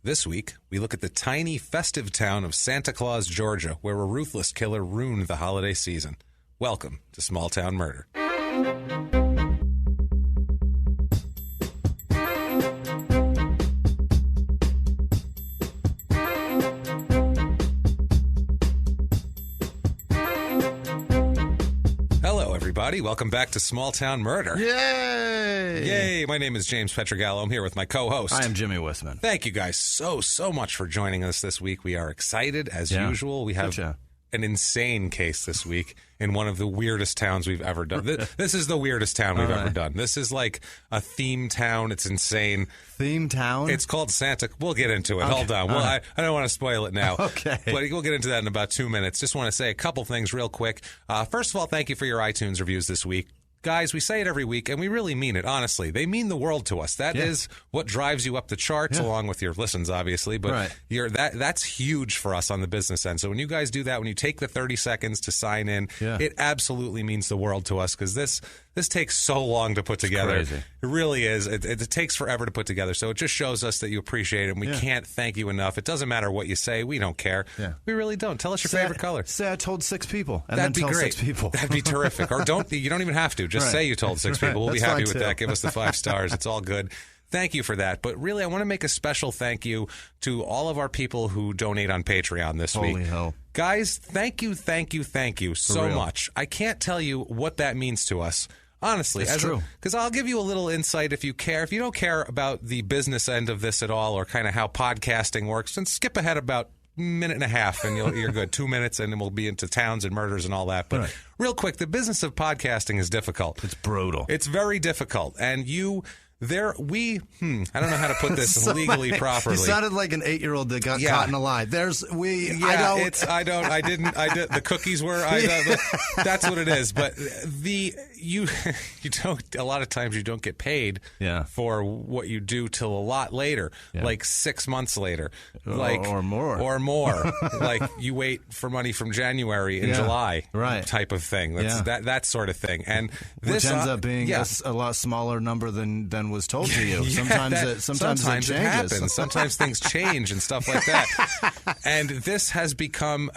This week, we look at the tiny, festive town of Santa Claus, Georgia, where a ruthless killer ruined the holiday season. Welcome to Small Town Murder. Hello, everybody. Welcome back to Small Town Murder. Yay! Yay! My name is James Pietragallo. I'm here with my co-host. I am Jimmy Whisman. Thank you guys so much for joining us this week. We are excited as usual. We have an insane case this week in one of the weirdest towns we've ever done. This is the weirdest town we've ever done. This is like a theme town. It's insane. Theme town? It's called Santa. We'll get into it. Okay. Hold on. I don't want to spoil it now. Okay. But we'll get into that in about 2 minutes. Just want to say a couple things real quick. First of all, thank you for your iTunes reviews this week. Guys, we say it every week, and we really mean it, honestly. They mean the world to us. That is what drives you up the charts, along with your listens, obviously. But that's huge for us on the business end. So when you guys do that, when you take the 30 seconds to sign in, it absolutely means the world to us, because this takes so long to put together. It's crazy. It really is. It takes forever to put together. So it just shows us that you appreciate it, and we can't thank you enough. It doesn't matter what you say. We don't care. Yeah. We really don't. Tell us your favorite color. Say I told 6 people, and That'd then be tell great. 6 people. That'd be terrific. Or you don't even have to. Just say you told 6 people. We'll be happy with that. Give us the 5 stars. It's all good. Thank you for that. But really, I want to make a special thank you to all of our people who donate on Patreon this week. Holy hell. Guys, thank you so much. I can't tell you what that means to us. Honestly, it's true. Because I'll give you a little insight if you care. If you don't care about the business end of this at all, or kind of how podcasting works, then skip ahead about minute and a half and you're good. 2 minutes and then we'll be into towns and murders and all that. But real quick, the business of podcasting is difficult. It's brutal. It's very difficult. And I don't know how to put this legally properly. You sounded like an 8-year-old that got caught in a lie. The cookies were, that's what it is. But you don't, a lot of times you don't get paid for what you do till a lot later, like 6 months later. Or more. Like you wait for money from January in July type of thing. That sort of thing. And which ends up being a lot smaller number than was told to you. Sometimes it happens. Sometimes things change and stuff like that. And this has become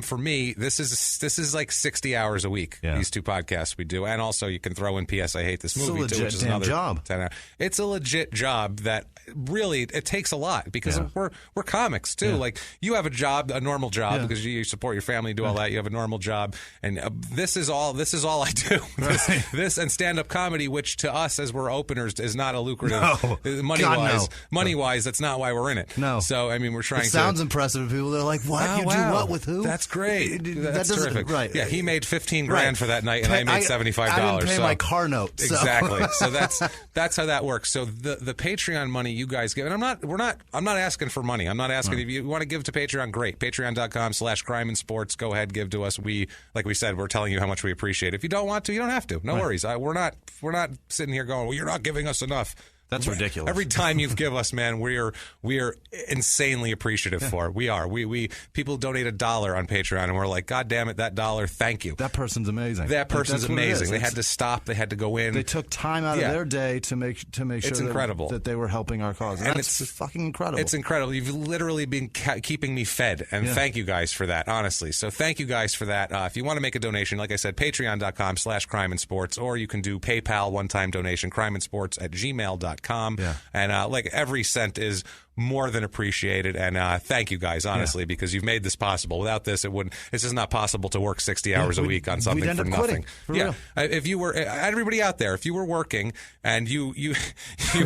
for me. This is like 60 hours a week. These 2 podcasts we do, and also you can throw in P.S. I Hate This Movie too, which is another job. 10 hours. It's a legit job that really it takes a lot because we're comics too. Like you have a normal job because you support your family, do all that. You have a normal job, and this is all I do. This and stand-up comedy, which to us as we're openers is not a lucrative money-wise. That's not why we're in it. No. So I mean, we're trying. It sounds impressive to people. They're like, "What? You do what with who?" That's great. That's terrific. Right. Yeah, he made $15,000 for that night, and I made $75. I didn't pay my car note. So. Exactly. So that's how that works. So the Patreon money you guys give, and I'm not asking for money. I'm not asking if you want to give to Patreon. Great. Patreon.com/crimeinsports. Go ahead, give to us. Like we said, we're telling you how much we appreciate. If you don't want to, you don't have to. No worries. We're not sitting here going, well, you're not giving us enough. That's ridiculous. Every time you give us, man, we are insanely appreciative for. We are. We people donate $1 on Patreon, and we're like, God damn it, that $1, thank you. That person's amazing. That person's amazing. They had to stop. They had to go in. They took time out of their day to make sure that they were helping our cause. And it's fucking incredible. It's incredible. You've literally been keeping me fed, and thank you guys for that, honestly. So thank you guys for that. If you want to make a donation, like I said, patreon.com/crimeinsports, or you can do PayPal one-time donation, crimeinsports@gmail.com. And like every cent is more than appreciated, and thank you guys, honestly, because you've made this possible. Without this, it's just not possible to work 60 hours a week on something for nothing. Real. If you were, everybody out there, if you were working and you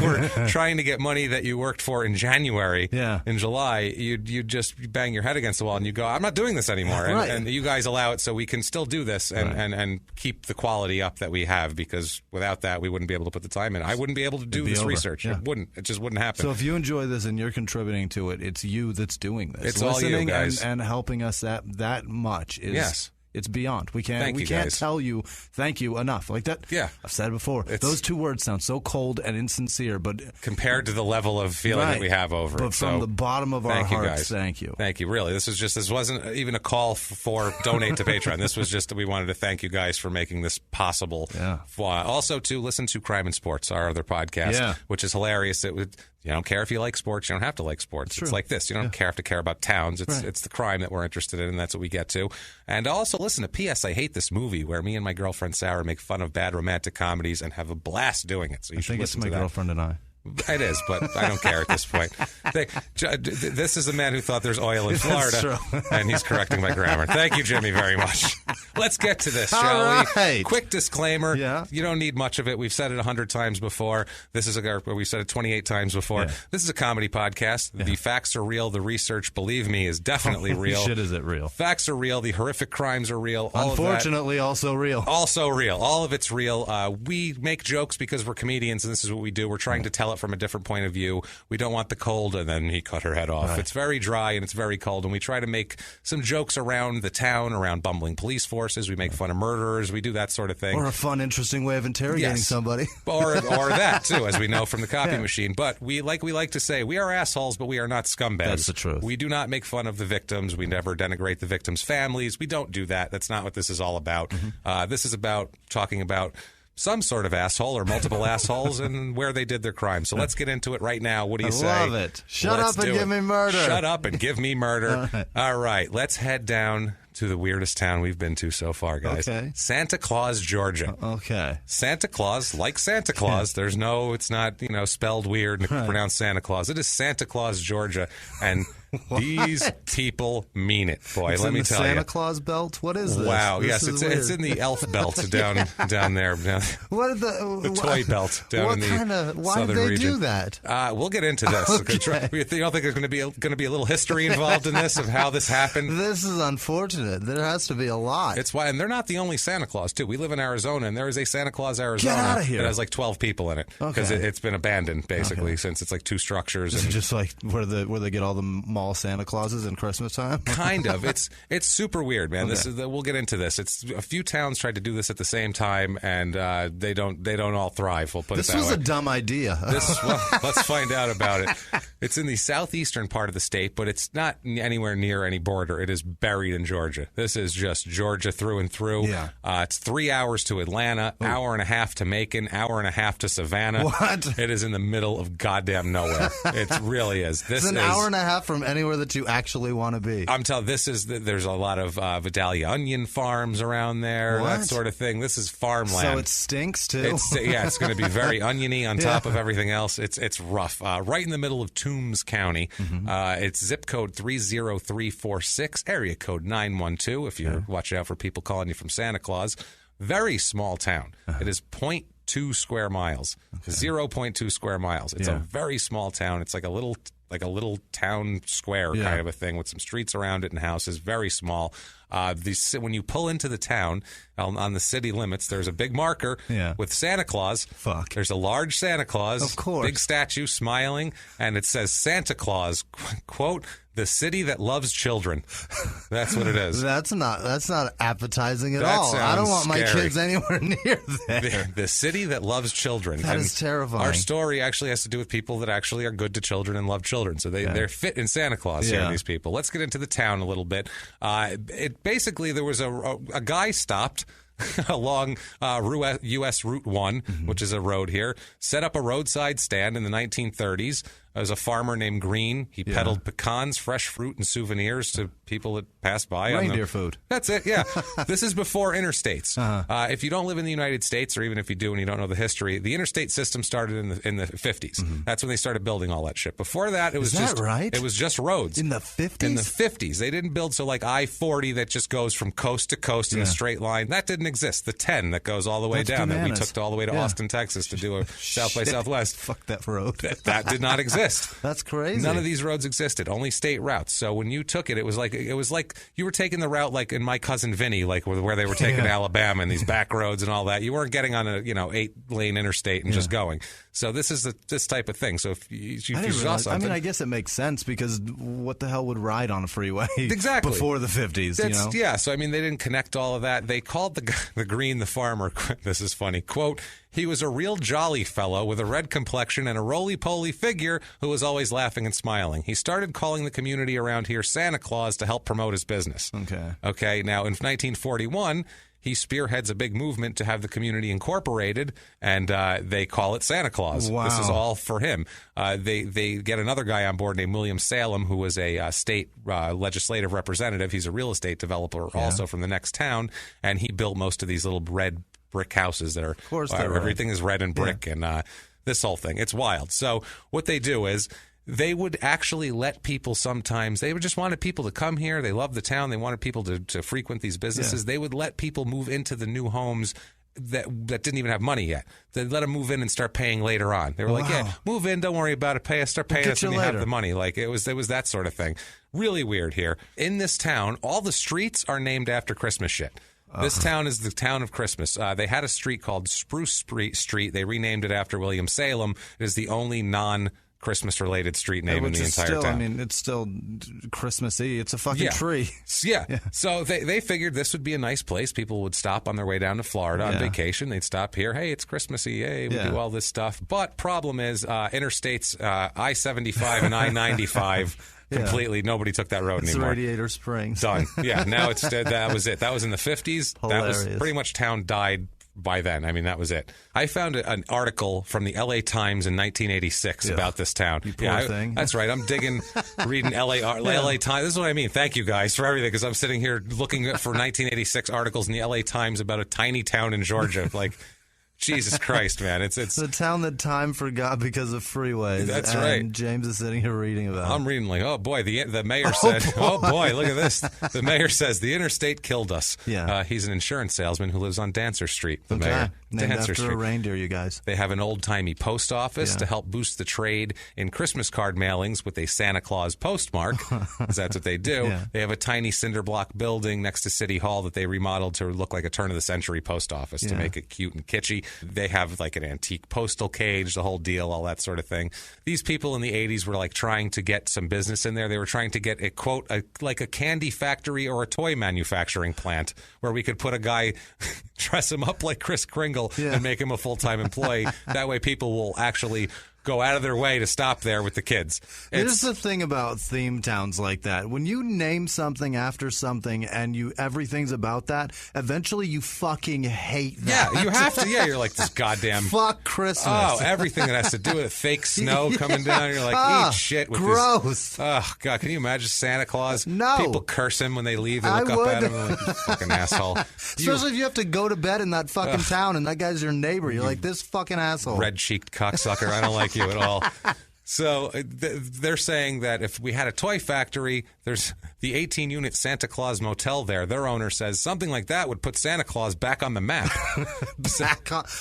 were trying to get money that you worked for in January, in July, you'd just bang your head against the wall and you go, I'm not doing this anymore. And you guys allow it, so we can still do this and keep the quality up that we have, because without that, we wouldn't be able to put the time in. I wouldn't be able to do this research. It just wouldn't happen. So if you enjoy this and you're contributing to it, it's you that's doing this. It's all you guys, and helping us that much is It's beyond. We can't tell you thank you enough. Like that. Yeah. I've said it before. Those 2 words sound so cold and insincere, but compared to the level of feeling that we have over it. But from the bottom of our hearts, thank you. Thank you. Really. This wasn't even a call for donate to Patreon. This was just we wanted to thank you guys for making this possible. Yeah. Also to listen to Crime and Sports, our other podcast, which is hilarious. You don't care if you like sports. You don't have to like sports. It's like this. You don't have to care about towns. It's the crime that we're interested in, and that's what we get to. And also, listen to P.S. I Hate This Movie, where me and my girlfriend Sarah make fun of bad romantic comedies and have a blast doing it. So you should listen to that. I think it's my girlfriend and I. It is, but I don't care at this point. This is the man who thought there's oil in Florida, and he's correcting my grammar. Thank you, Jimmy, very much. Let's get to this, shall we? Quick disclaimer. Yeah. You don't need much of it. We've said it 100 times before. We've said it 28 times before. Yeah. This is a comedy podcast. Yeah. The facts are real. The research, believe me, is definitely real. Shit, is it real? Facts are real. The horrific crimes are real. Unfortunately, also real. Also real. All of it's real. We make jokes because we're comedians, and this is what we do. We're trying to tell it from a different point of view. We don't want the cold, and then he cut her head off. Right. It's very dry and it's very cold, and we try to make some jokes around the town, around bumbling police forces. We make fun of murderers. We do that sort of thing. Or a fun, interesting way of interrogating somebody. or that, too, as we know from the copy machine. But we like to say, we are assholes, but we are not scumbags. That's the truth. We do not make fun of the victims. We never denigrate the victims' families. We don't do that. That's not what this is all about. Mm-hmm. This is about talking about some sort of asshole or multiple assholes and where they did their crime. So let's get into it right now. What do you say? I love it. Shut up and give me murder. Shut up and give me murder. All right. Let's head down to the weirdest town we've been to so far, guys. Okay. Santa Claus, Georgia. Okay. Santa Claus, like Santa Claus. There's it's not, spelled weird and pronounced Santa Claus. It is Santa Claus, Georgia. And these people mean it, boy. Let me tell you. Santa Claus belt? What is this? Wow. Yes, it's in the elf belt down there. What is the toy belt down in the southern region. Why did they do that? We'll get into this. Okay. You don't think there's going to be a little history involved in this of how this happened? This is unfortunate. There has to be a lot. It's why, and they're not the only Santa Claus, too. We live in Arizona, and there is a Santa Claus, Arizona. Get out of here. That has like 12 people in it because it's been abandoned basically since it's like two structures. Is it just like where they get all the mall Santa Clauses in Christmas time? Kind of. It's super weird, man. Okay. We'll get into this. It's a few towns tried to do this at the same time, and they don't all thrive. We'll put it that way. This was a dumb idea. Let's find out about it. It's in the southeastern part of the state, but it's not anywhere near any border. It is buried in Georgia. This is just Georgia through and through. Yeah. It's 3 hours to Atlanta, hour and a half to Macon, hour and a half to Savannah. What? It is in the middle of goddamn nowhere. It really is. It's an hour and a half from anywhere that you actually want to be. I'm telling you, there's a lot of Vidalia onion farms around there, that sort of thing. This is farmland. So it stinks, too? It's going to be very oniony on top of everything else. It's rough. Right in the middle of Toombs County. Mm-hmm. It's zip code 30346, area code 912, if you're watching out for people calling you from Santa Claus. Very small town. It is 0.2 square miles. 0.2 square miles. It's a very small town. It's like a little town square kind of a thing with some streets around it and houses. Very small. When you pull into the town on the city limits, there's a big marker with Santa Claus. Fuck. There's a large Santa Claus, of course, big statue smiling, and it says Santa Claus, quote, the city that loves children. That's what it is. That's not appetizing at all. I don't want my kids anywhere near there. The city that loves children. That is terrifying. Our story actually has to do with people that actually are good to children and love children. So they're fit in Santa Claus here, these people. Let's get into the town a little bit. Basically, there was a guy stopped along U.S. Route 1, which is a road here, set up a roadside stand in the 1930s. There was a farmer named Green. He peddled pecans, fresh fruit, and souvenirs to people that passed by. Reindeer food. That's it, yeah. This is before interstates. If you don't live in the United States, or even if you do and you don't know the history, the interstate system started in the 50s. Mm-hmm. That's when they started building all that shit. Before that, it was right? It was just roads. In the 50s? In the 50s. They didn't build like I-40 that just goes from coast to coast in a straight line. That didn't exist. The 10 that goes all the way down that we took all the way to Austin, Texas to do a South by Southwest. Fuck that road. That did not exist. That's crazy. None of these roads existed. Only state routes. So when you took it, it was like you were taking the route like in My Cousin Vinny, like where they were taking Alabama and these back roads and all that. You weren't getting on a 8-lane interstate and just going. So this is this type of thing. So if you saw something, I guess it makes sense because what the hell would ride on a freeway exactly before the 50s? Yeah. So I mean, they didn't connect all of that. They called the Green, the farmer. This is funny. Quote. He was a real jolly fellow with a red complexion and a roly-poly figure who was always laughing and smiling. He started calling the community around here Santa Claus to help promote his business. Okay. Now, in 1941, he spearheads a big movement to have the community incorporated, and they call it Santa Claus. Wow. This is all for him. They get another guy on board named William Salem, who was a state legislative representative. He's a real estate developer also from the next town, and he built most of these little red brick houses that are, of course, everything is red and brick, and this whole thing. It's wild. So what they do is, they would actually let people sometimes, they would just wanted people to come here. They loved the town. They wanted people to frequent these businesses. Yeah. They would let people move into the new homes that didn't even have money yet. They'd let them move in and start paying later on. They were like, yeah, move in, don't worry about it, pay us, start paying us when you have the money. Like it was that sort of thing. Really weird here. In this town, all the streets are named after Christmas shit. This town is the town of Christmas. They had a street called Spruce Street. They renamed it after William Salem. It is the only non-Christmas-related street name in the entire town. I mean, it's still Christmassy. It's a fucking tree. Yeah. So they figured this would be a nice place. People would stop on their way down to Florida on vacation. They'd stop here. Hey, it's Christmassy. Hey, we do all this stuff. But problem is, interstates I-75 and I-95... Completely, nobody took that road anymore. Radiator Springs. Done. Yeah, now it's that was it. That was in the 50s. Hilarious. That was pretty much town died by then. I mean, that was it. I found an article from the LA Times in 1986 about this town. You poor thing. That's right. I'm reading LA Times. This is what I mean. Thank you guys for everything, because I'm sitting here looking for 1986 articles in the LA Times about a tiny town in Georgia. Like, Jesus Christ, man. It's the town that time forgot because of freeways. That's and right. James is sitting here reading about it. I'm reading like, oh boy, the mayor said, oh boy, look at this. The mayor says the interstate killed us. Yeah. He's an insurance salesman who lives on Dancer Street. The mayor. Dancer Named after Street. A reindeer, you guys. They have an old-timey post office to help boost the trade in Christmas card mailings with a Santa Claus postmark, because that's what they do. Yeah. They have a tiny cinder block building next to City Hall that they remodeled to look like a turn-of-the-century post office to make it cute and kitschy. They have like an antique postal cage, the whole deal, all that sort of thing. These people in the 80s were like trying to get some business in there. They were trying to get a, quote, like a candy factory or a toy manufacturing plant where we could put a guy, dress him up like Kris Kringle and make him a full-time employee. That way people will actually go out of their way to stop there with the kids. Here's the thing about theme towns like that. When you name something after something and everything's about that, eventually you fucking hate that. Yeah, you have to. Yeah, you're like, this goddamn... Fuck Christmas. Oh, everything that has to do with fake snow coming down. You're like, eat shit with gross. This. Oh, God, can you imagine Santa Claus? No. People curse him when they leave. They look up at him like, you fucking asshole. Especially if you have to go to bed in that fucking town and that guy's your neighbor. You're like, this fucking asshole. Red-cheeked cocksucker. I don't like you at all. So they're saying that if we had a toy factory, there's the 18-unit Santa Claus motel there. Their owner says something like that would put Santa Claus back on the map.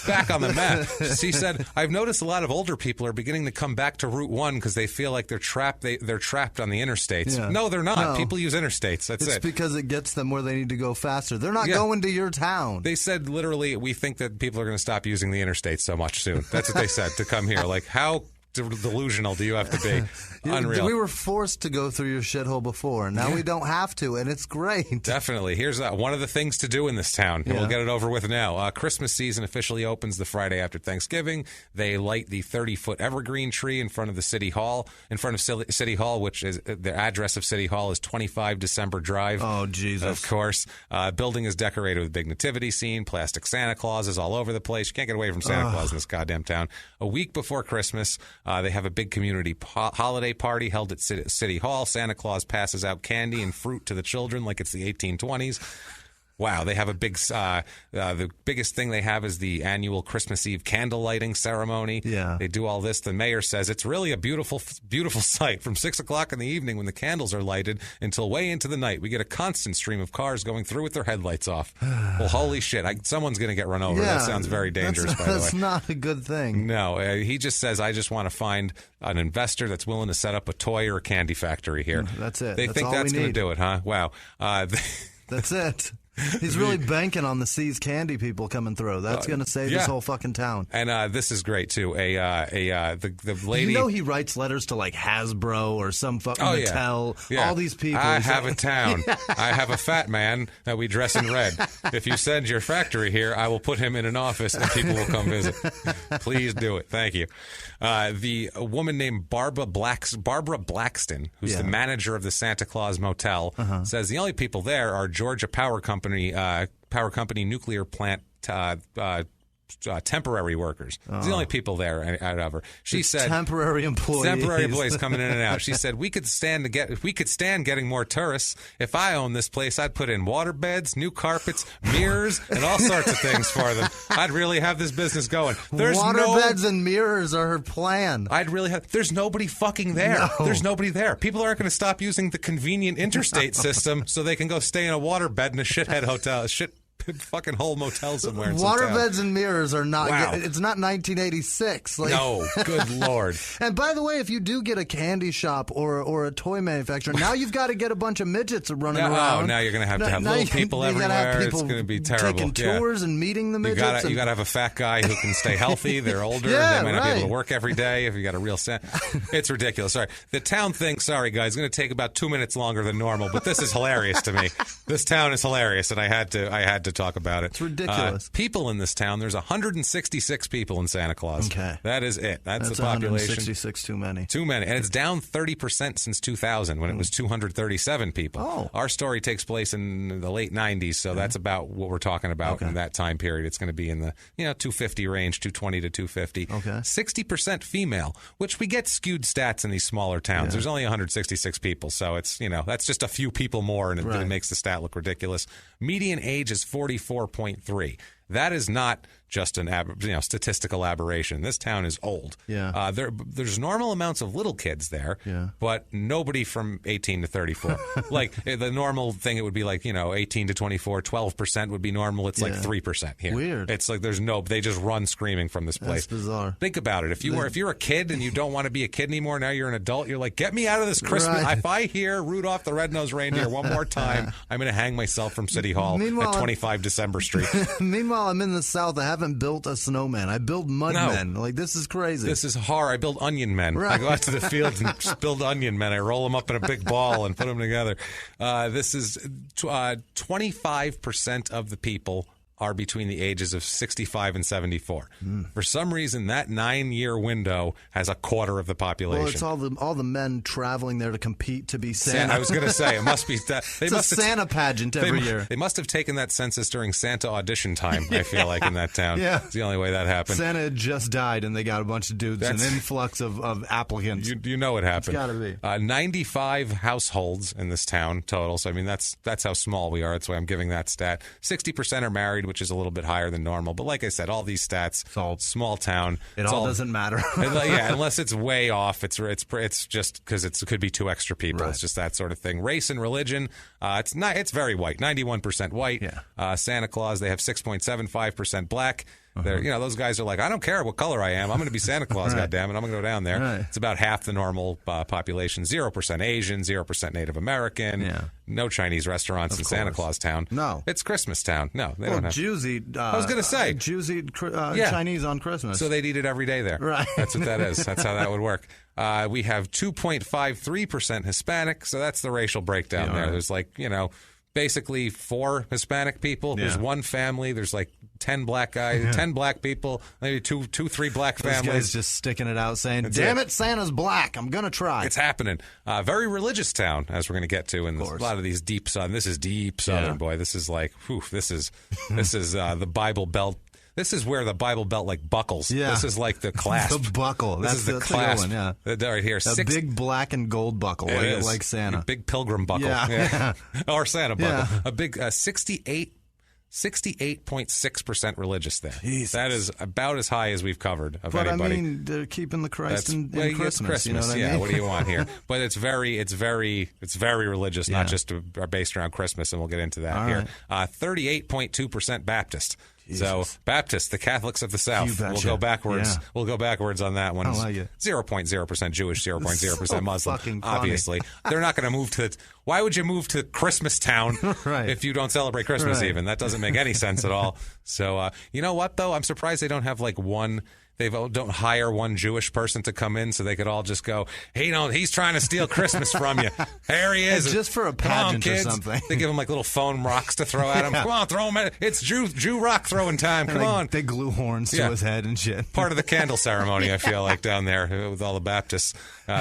back on the map. He said, I've noticed a lot of older people are beginning to come back to Route 1 because they feel like they're trapped. They're trapped on the interstates. Yeah. No, they're not. No. People use interstates. That's it's it. because it gets them where they need to go faster. They're not going to your town. They said literally, we think that people are going to stop using the interstates so much soon. That's what they said to come here. Like, how delusional do you have to be? Unreal. We were forced to go through your shithole before, and now we don't have to, and it's great. Definitely. Here's one of the things to do in this town, and we'll get it over with now. Christmas season officially opens the Friday after Thanksgiving. They light the 30-foot evergreen tree in front of the City Hall, City Hall, which is the address of City Hall is 25 December Drive. Oh, Jesus. Of course. Building is decorated with a big nativity scene. Plastic Santa Claus is all over the place. You can't get away from Santa Claus in this goddamn town. A week before Christmas, they have a big community holiday party held at City Hall. Santa Claus passes out candy and fruit to the children like it's the 1820s. Wow, they have a big, the biggest thing they have is the annual Christmas Eve candle lighting ceremony. Yeah. They do all this. The mayor says it's really a beautiful, beautiful sight. From 6 o'clock in the evening when the candles are lighted until way into the night, we get a constant stream of cars going through with their headlights off. Well, holy shit. Someone's going to get run over. Yeah, that sounds very dangerous, by the way. That's not a good thing. No, he just says, I just want to find an investor that's willing to set up a toy or a candy factory here. That's it. They think that's going to do it, huh? Wow. That's it. He's really banking on the See's candy people coming through. That's going to save this whole fucking town. And this is great too. The lady. You know, he writes letters to like Hasbro or some fucking Mattel. Yeah. All these people. I have a town. I have a fat man that we dress in red. If you send your factory here, I will put him in an office and people will come visit. Please do it. Thank you. The woman named Barbara Blackston, who's the manager of the Santa Claus Motel, says the only people there are Georgia Power Company nuclear plant temporary workers. It's the only people there out of her. She said temporary employees coming in and out. She said we could stand getting more tourists. If I owned this place, I'd put in water beds, new carpets, mirrors, and all sorts of things for them. I'd really have this business going. Water beds and mirrors are her plan. There's nobody fucking there. No. There's nobody there. People aren't going to stop using the convenient interstate system so they can go stay in a water bed in a shithead hotel. Fucking whole motel somewhere. Water beds and mirrors are not. Wow. It's not 1986. No, good lord. And by the way, if you do get a candy shop or a toy manufacturer, now you've got to get a bunch of midgets running around. Oh, now you're going to have little people everywhere. It's going to be terrible. Taking tours and meeting the midgets. You got to have a fat guy who can stay healthy. They're older. They might not be able to work every day. If you got a real it's ridiculous. Sorry, the town thing. Sorry, guys, it's going to take about 2 minutes longer than normal. But this is hilarious to me. This town is hilarious, and I had to talk about it. It's ridiculous. People in this town, there's 166 people in Santa Claus. Okay. That is it. That's the population. 166 too many. Too many. And it's down 30% since 2000 when it was 237 people. Oh. Our story takes place in the late 90s, so that's about what we're talking about in that time period. It's going to be in the 250 range, 220 to 250. Okay. 60% female, which we get skewed stats in these smaller towns. There's only 166 people, so it's, that's just a few people more, and it makes the stat look ridiculous. Median age is 44.3. That is not just an statistical aberration. This town is old. Yeah. There's normal amounts of little kids there, but nobody from 18 to 34. Like the normal thing, it would be like 18 to 24. 12% would be normal. It's like 3% here. Weird. It's like they just run screaming from this place. That's bizarre. Think about it. If you're a kid and you don't want to be a kid anymore, now you're an adult. You're like, get me out of this Christmas. Right. If I hear Rudolph the Red-Nosed Reindeer one more time, I'm going to hang myself from City Hall at 25 December Street. Meanwhile, I'm in the South. I haven't built a snowman. I build mud men. Like, this is crazy. This is horror. I build onion men. Right. I go out to the field and just build onion men. I roll them up in a big ball and put them together. This is 25% of the people are between the ages of 65 and 74. For some reason, that 9-year window has a quarter of the population. Well, it's all the men traveling there to compete to be Santa. I was going to say, it must be that. It's a Santa pageant every year. They must have taken that census during Santa audition time, I feel like, in that town. Yeah. It's the only way that happened. Santa had just died, and they got a bunch of dudes, an influx of applicants. You know what happened. It's got to be. 95 households in this town total. So, I mean, that's how small we are. That's why I'm giving that stat. 60% are married, which is a little bit higher than normal. But like I said, all these stats, it's all small town. It all doesn't matter. Unless it's way off. It's just because it could be 2 extra people. Right. It's just that sort of thing. Race and religion, it's very white. 91% white. Yeah. Santa Claus, they have 6.75% black. Those guys are like, I don't care what color I am. I'm going to be Santa Claus, Right. goddammit. I'm going to go down there. Right. It's about half the normal population. 0% Asian, 0% Native American. Yeah. No Chinese restaurants in Santa Claus Town. No. It's Christmas Town. No, they don't have. Jews eat. I was going to say. Jews eat Chinese on Christmas. So they'd eat it every day there. Right. That's what that is. That's how that would work. We have 2.53% Hispanic, so that's the racial breakdown there. Right. There's basically 4 Hispanic people. There's 1 family. There's 10 black guys, 10 black people, maybe 3 black families. This guy's just sticking it out saying, damn it, Santa's black. I'm going to try. It's happening. Very religious town, as we're going to get to in a lot of these deep Southern. This is deep Southern, boy. This is this is the Bible Belt. This is where the Bible Belt buckles. Yeah. This is like the clasp. The buckle. That's the clasp. One, yeah. Right here. A big black and gold buckle, like Santa. A big pilgrim buckle. Yeah. Or Santa buckle. Yeah. A big 68.6% religious there. Jesus. That is about as high as we've covered of anybody. But I mean, they're keeping the Christ in Christmas. It's Christmas. You know what I mean? What do you want here? But it's very religious, not just based around Christmas, and we'll get into that here. 38.2% Baptist. So Baptists, the Catholics of the South, we'll go backwards. Yeah. We'll go backwards on that one. 0.0% Jewish, 0.0% Muslim. Obviously, they're not going to move to. Why would you move to Christmas Town if you don't celebrate Christmas? Even that doesn't make any sense at all. So you know what though? I'm surprised they don't have like one. They don't hire one Jewish person to come in so they could all just go, he's trying to steal Christmas from you. There he is. And just for a pageant or something. They give him like little foam rocks to throw at him. Come on, throw him at it. It's Jew rock throwing time. Come on. They glue horns to his head and shit. Part of the candle ceremony, I feel like, down there with all the Baptists.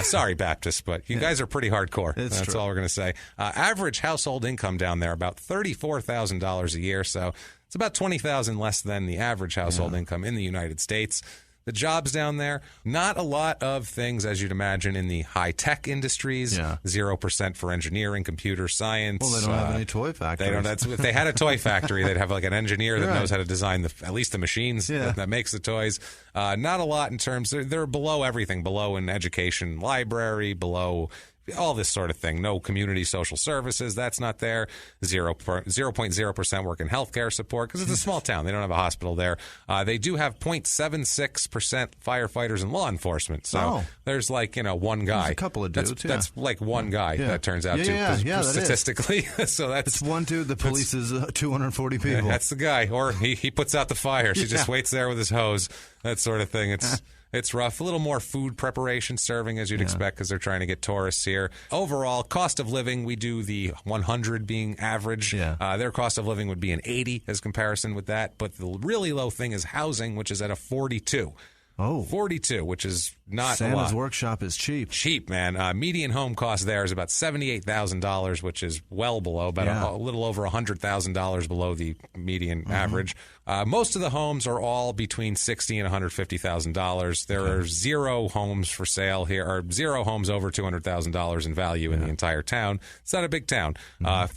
Sorry, Baptists, but you guys are pretty hardcore. That's true. All we're going to say. Average household income down there, about $34,000 a year. So it's about $20,000 less than the average household income in the United States. The jobs down there, not a lot of things, as you'd imagine, in the high-tech industries. 0% for engineering, computer science. Well, they don't have any toy factories. If they had a toy factory, they'd have like an engineer that knows how to design at least the machines that makes the toys. Not a lot in terms. They're below everything. Below in education, library, below all this sort of thing. No community social services. That's not there. 0.0% work in healthcare support because it's a small town. They don't have a hospital there. They do have 0.76% firefighters and law enforcement. So there's like, one guy. There's a couple of dudes. That's like one guy that turns out to statistically. So that's one dude. The police is 240 people. That's the guy. Or he puts out the fires. He just waits there with his hose. That sort of thing. It's rough. A little more food preparation serving, as you'd expect, because they're trying to get tourists here. Overall, cost of living, we do the 100 being average. Their cost of living would be an 80 as comparison with that. But the really low thing is housing, which is at a 42. 42, which is not a lot. Santa's workshop is cheap. Cheap, man. Median home cost there is about $78,000, which is well below, about a little over $100,000 below the median average. Most of the homes are all between $60,000 and $150,000. There are zero homes for sale here, or zero homes over $200,000 in value in the entire town. It's not a big town.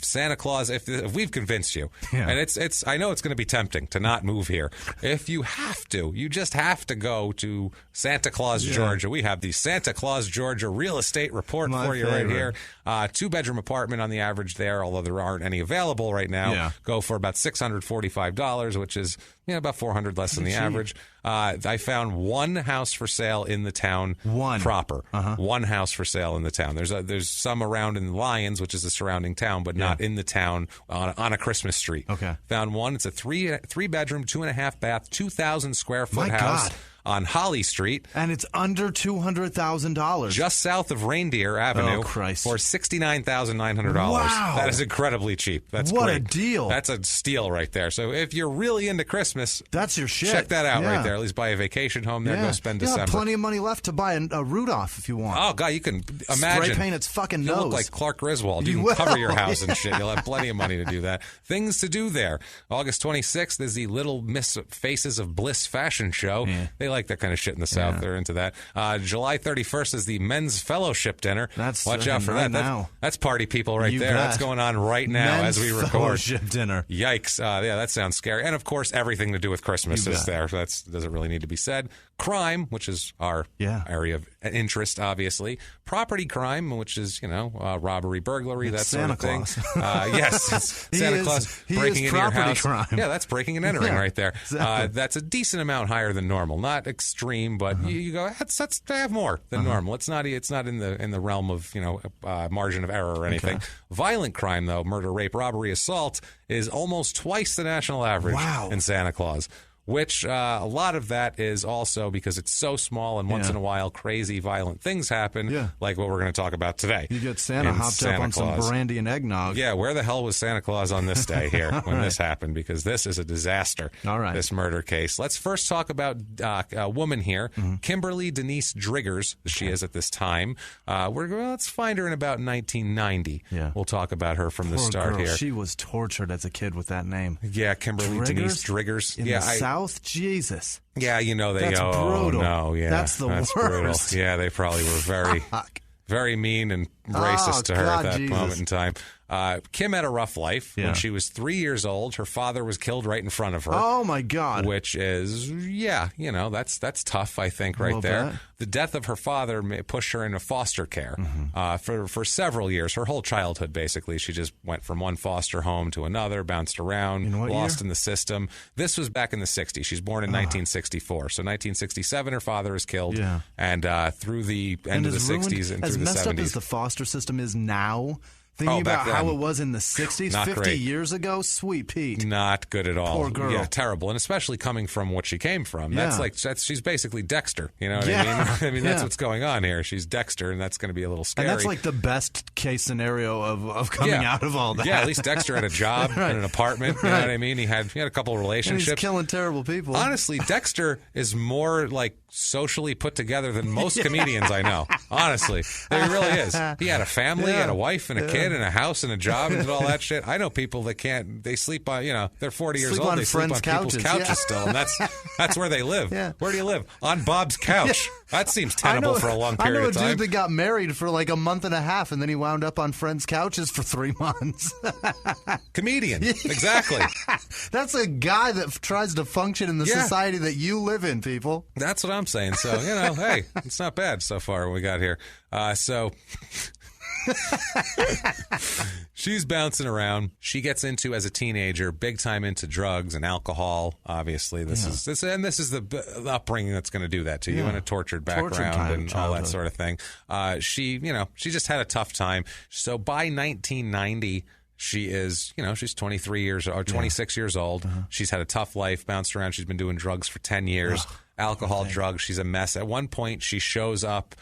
Santa Claus, if we've convinced you, and it's, I know it's going to be tempting to not move here. If you have to, you just have to go to Santa Claus, Georgia. We have the Santa Claus, Georgia real estate report for you right here. 2-bedroom apartment on the average there, although there aren't any available right now. Go for about $645, which is about $400 less than the average. I found one house for sale in the town proper. One house for sale in the town. There's some around in Lyons, which is the surrounding town, but not in the town on a Christmas street. Found one. It's a three bedroom, 2.5 bath, 2,000 square foot house. On Holly Street. And it's under $200,000. Just south of Reindeer Avenue. Oh, Christ. For $69,900. Wow. That is incredibly cheap. That's what great. A deal. That's a steal right there. So if you're really into Christmas, that's your shit. Check that out right there. At least buy a vacation home there. Go spend December. You have plenty of money left to buy a Rudolph if you want. Oh, God, you can imagine. Spray paint its fucking you nose. Look like Clark Griswold. You can cover your house and shit. You'll have plenty of money to do that. Things to do there. August 26th is the Little Miss Faces of Bliss fashion show. They like that kind of shit in the South. They're into that. July 31st is the Men's Fellowship Dinner. Watch out for that. That's party people right there. That's going on right now as we record. Fellowship Dinner. Yikes. That sounds scary. And, of course, everything to do with Christmas is there. So that doesn't really need to be said. Crime, which is our area of interest, obviously. Property crime, which is, robbery, burglary, that sort of thing. Yes, it's Santa Claus breaking into your house. Crime. Yeah, that's breaking and entering right there. Exactly. That's a decent amount higher than normal. Not extreme, but you go, that's to have more than normal. It's not in the realm of margin of error or anything. Violent crime, though, murder, rape, robbery, assault, is almost twice the national average in Santa Claus. Which a lot of that is also because it's so small and once in a while crazy violent things happen, like what we're going to talk about today. You get Santa hopped up on some brandy and eggnog. Yeah, where the hell was Santa Claus on this day here when this happened? Because this is a disaster, this murder case. Let's first talk about a woman here, Kimberly Denise Driggers, she is at this time. Let's find her in about 1990. We'll talk about her from the start here. She was tortured as a kid with that name. Yeah, Kimberly Denise Driggers. In the South? Jesus. Yeah, that's brutal. No, that's the worst. Brutal. Yeah, they probably were very mean and racist to her at that moment in time. Kim had a rough life. Yeah. When she was 3 years old, her father was killed right in front of her. Oh, my God. Which is, that's tough, I think, right there. Bet. The death of her father pushed her into foster care for several years, her whole childhood, basically. She just went from one foster home to another, bounced around, lost in the system. This was back in the 60s. She's born in 1964. So 1967, her father was killed. Yeah. And through the end of the 60s and through the 70s. As messed up as the foster system is now, thinking about how it was in the 60s, 50 years ago, sweet Pete. Not good at all. Poor girl. Yeah, terrible. And especially coming from what she came from. She's basically Dexter. You know what I mean? I mean, that's what's going on here. She's Dexter, and that's going to be a little scary. And that's like the best case scenario of coming out of all that. Yeah, at least Dexter had a job and an apartment. You know what I mean? He had a couple of relationships. And he's killing terrible people. Honestly, Dexter is more like socially put together than most comedians I know. Honestly, he really is. He had a family, he had a wife and a kid and a house and a job and all that shit. I know people that can't. They sleep on. They're 40 years old. They sleep on people's couches still, and that's where they live. Yeah. Where do you live? On Bob's couch. That seems tenable for a long period of time. I know a dude that got married for like a month and a half, and then he wound up on friends' couches for 3 months. Comedian, exactly. That's a guy that tries to function in the society that you live in, people. That's what I'm saying. So, hey, it's not bad so far we got here. She's bouncing around. She gets into, as a teenager, big time into drugs and alcohol. Obviously, this is the upbringing that's going to do that to you, and a tortured background and all that sort of thing. She just had a tough time. So by 1990. She is, she's 26 years old. She's had a tough life, bounced around. She's been doing drugs for 10 years, alcohol, drugs. She's a mess. At one point, she shows up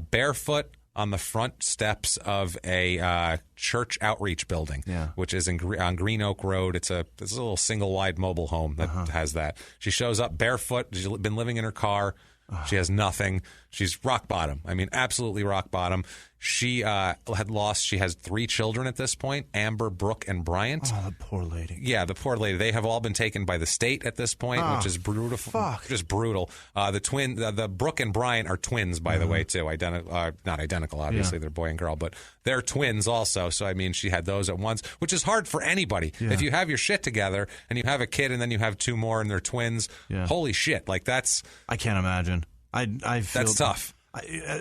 barefoot on the front steps of a church outreach building, which is on Green Oak Road. It's a little single-wide mobile home that has that. She shows up barefoot. She's been living in her car. She has nothing. She's rock bottom. I mean, absolutely rock bottom. She she has 3 children at this point, Amber, Brooke, and Bryant. Oh, the poor lady. Yeah, the poor lady. They have all been taken by the state at this point, which is brutal. Fuck. Just brutal. The Brooke and Bryant are twins, by the way, too. Not identical, obviously. They're boy and girl, but they're twins also. So, I mean, she had those at once, which is hard for anybody. Yeah. If you have your shit together and you have a kid and then you have 2 more and they're twins, holy shit. Like, that's... I can't imagine. I feel that's tough.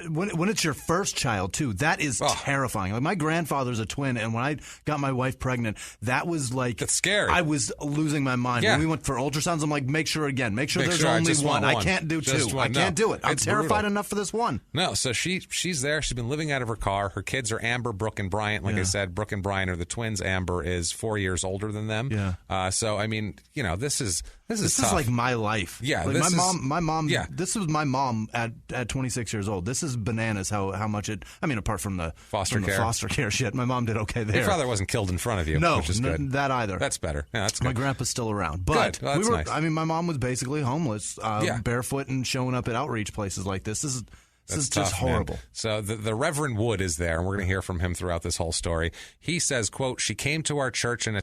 When it's your first child, too, that is terrifying. Like, my grandfather's a twin, and when I got my wife pregnant, that was like... That's scary. I was losing my mind. Yeah. When we went for ultrasounds, I'm like, make sure there's only one. I can't do 2. I can't do it. I'm terrified enough for this one. No, so she's there. She's been living out of her car. Her kids are Amber, Brooke, and Bryant. Like I said, Brooke and Bryant are the twins. Amber is 4 years older than them. Yeah. So, I mean, this is tough. Is like my life. Yeah. Like my mom. Yeah. This was my mom at 26 years old. This is bananas how much it. I mean, apart from the foster care shit, my mom did okay there. Your father wasn't killed in front of you. No, which is good. That either. That's better. Yeah, that's good. My grandpa's still around, but good. Well, that's nice. I mean, my mom was basically homeless, barefoot and showing up at outreach places like this. This is tough, just horrible. Man. So the Reverend Wood is there, and we're going to hear from him throughout this whole story. He says, quote, she came to our church in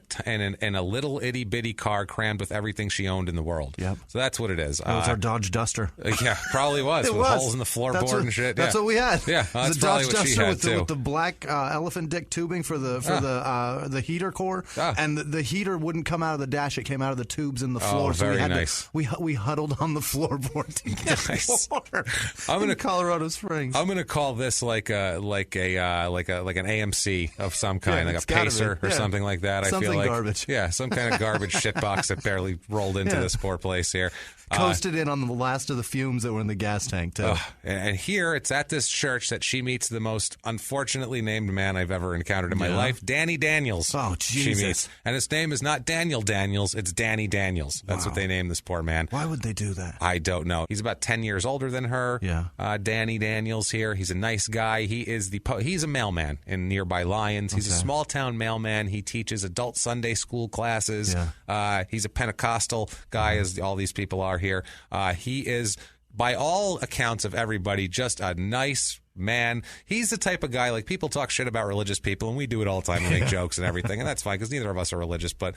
a little itty-bitty car crammed with everything she owned in the world. Yep. So that's what it is. It was our Dodge Duster. Yeah, probably was. With holes in the floorboard and shit. That's what we had. Yeah, that's the probably Dodge what she Duster had, too. With the black elephant dick tubing for the heater core. And the heater wouldn't come out of the dash. It came out of the tubes in the floor. So very nice. We huddled on the floorboard to get water. I'm in Colorado Springs. I'm going to call this like an AMC of some kind, like a Pacer or something like that. I feel like garbage. Yeah, some kind of garbage shitbox that barely rolled into this poor place here. Coasted in on the last of the fumes that were in the gas tank, too. And here, it's at this church that she meets the most unfortunately named man I've ever encountered in my life, Danny Daniels. Oh, Jesus. She meets. And his name is not Daniel Daniels, it's Danny Daniels. That's what they named this poor man. Why would they do that? I don't know. He's about 10 years older than her. Yeah. Danny Daniels here. He's a nice guy. He's a mailman in nearby Lyons. He's a small-town mailman. He teaches adult Sunday school classes. Yeah. He's a Pentecostal guy, as all these people are here. He is, by all accounts of everybody, just a nice man. He's the type of guy, like, people talk shit about religious people, and we do it all the time. We make jokes and everything, and that's fine because neither of us are religious, but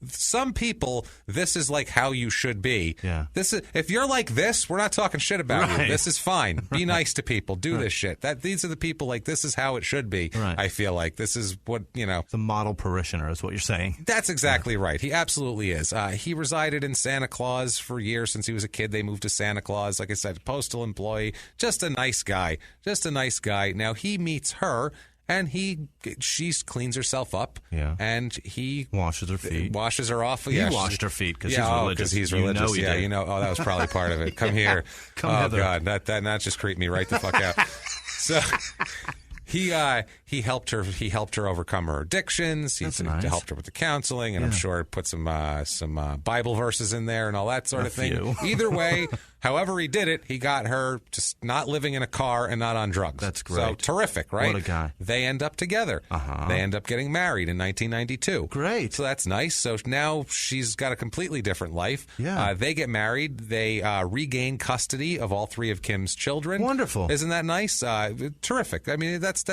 some people, this is like how you should be. Yeah. This is, if you're like this, we're not talking shit about Right. you. This is fine. Be nice to people. Do this shit. These are the people, like, this is how it should be. Right. I feel like this is what, The model parishioner is what you're saying. That's exactly right. He absolutely is. He resided in Santa Claus for years since he was a kid. They moved to Santa Claus. Like I said, postal employee. Just a nice guy. Just a nice guy. Now, he meets her. And she cleans herself up, and he washes her feet, washes her off. He washed her feet because he's religious. Because he's religious. Oh, that was probably part of it. Come here. Hither. God, that just creeped me right the fuck out. So he helped her. He helped her overcome her addictions. He helped her with the counseling, and I'm sure put some Bible verses in there and all that sort of thing. Either way. However he did it, he got her just not living in a car and not on drugs. That's great. So terrific, right? What a guy. They end up together. They end up getting married in 1992. Great. So that's nice. So now she's got a completely different life. Yeah. They get married. They regain custody of all three of Kim's children. Wonderful. Isn't that nice? Terrific. I mean, that's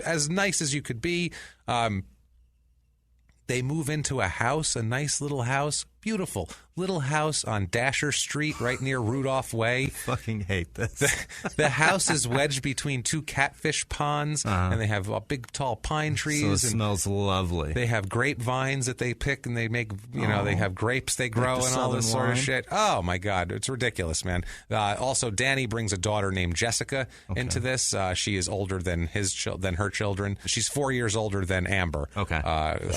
as nice as you could be. They move into a house, a nice little house, beautiful little house on Dasher Street, right near Rudolph Way. Fucking hate this. The house is wedged between two catfish ponds, and they have big, tall pine trees. So it smells lovely. They have grapevines that they pick, and they make, they have grapes they grow and all this sort of shit. Oh, my God. It's ridiculous, man. Also, Danny brings a daughter named Jessica into this. She is older than her children. She's 4 years older than Amber. Okay.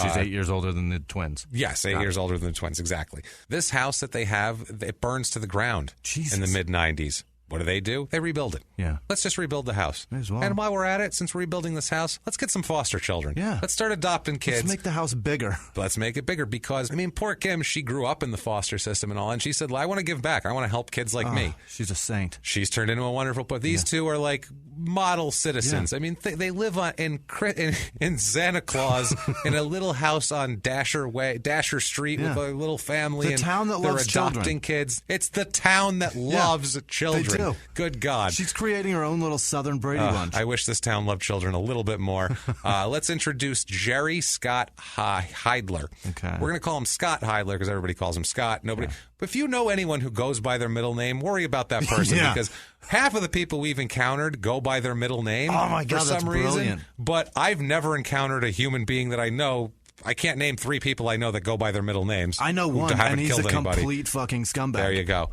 She's 8 years older than the twins. Yes, 8 years older than the twins, exactly. This house that they have, it burns to the ground in the mid-'90s. What do? They rebuild it. Yeah. Let's just rebuild the house. May as well. And while we're at it, since we're rebuilding this house, let's get some foster children. Yeah. Let's start adopting kids. Let's make the house bigger. Let's make it bigger because, poor Kim, she grew up in the foster system and all, and she said, I want to give back. I want to help kids like me. She's a saint. She's turned into a wonderful, but these two are like model citizens. Yeah. They live in Santa Claus in a little house on Dasher Street with a little family. The town that loves children. They're adopting kids. It's the town that loves children. They do. Good God. She's creating her own little Southern Brady Bunch. I wish this town loved children a little bit more. Let's introduce Jerry Scott Heidler. Okay. We're going to call him Scott Heidler because everybody calls him Scott. Nobody. Yeah. But if you know anyone who goes by their middle name, worry about that person because half of the people we've encountered go by their middle name for some reason. Brilliant. But I've never encountered a human being that I know. I can't name 3 people I know that go by their middle names. I know one, and he's a complete fucking scumbag. There you go.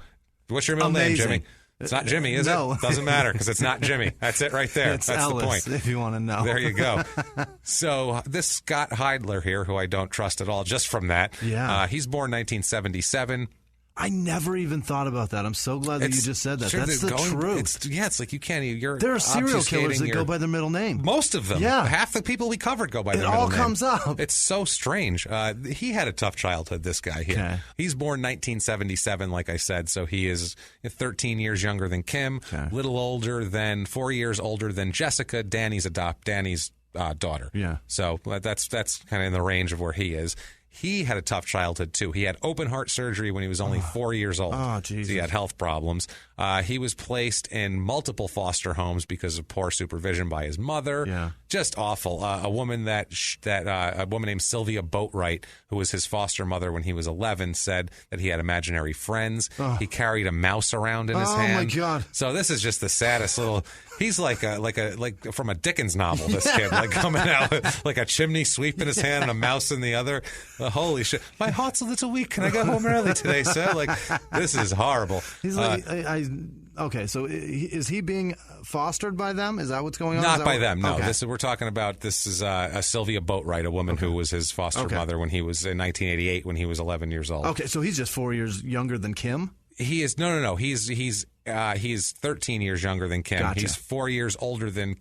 What's your middle name, Jimmy? It's not Jimmy, is no. it? Doesn't matter because it's not Jimmy. That's it right there. It's That's Alice, the point. if you want to know. There you go. So this Scott Heidler here, who I don't trust at all just from that. Yeah. He's born 1977. I never even thought about that. I'm so glad that you just said that. Sure, that's the truth. It's like you can't even. There are serial killers that go by their middle name. Most of them. Yeah. Half the people we covered go by their middle name. It all comes up. It's so strange. He had a tough childhood, this guy here. Okay. He's born 1977, like I said, so he is 13 years younger than Kim, little older than 4 years older than Jessica, Danny's daughter. Yeah. So that's kind of in the range of where he is. He had a tough childhood, too. He had open heart surgery when he was only 4 years old. Oh, Jesus. So he had health problems. He was placed in multiple foster homes because of poor supervision by his mother. Yeah. Just awful. A woman a woman named Sylvia Boatwright, who was his foster mother when he was 11, said that he had imaginary friends. Oh. He carried a mouse around in his hand. Oh, my God. So this is just the saddest little... He's like from a Dickens novel, this kid, like coming out with like a chimney sweep in his hand and a mouse in the other. Holy shit. My heart's a little weak. Can I go home early today, sir? Like, this is horrible. He's like, okay, so is he being fostered by them? Is that what's going on? Not by them, no. Okay. We're talking about, this is a Sylvia Boatwright, a woman who was his foster mother when he was in 1988 when he was 11 years old. Okay, so he's just 4 years younger than Kim? He is, no. He's 13 years younger than Kim. Gotcha. He's 4 years older than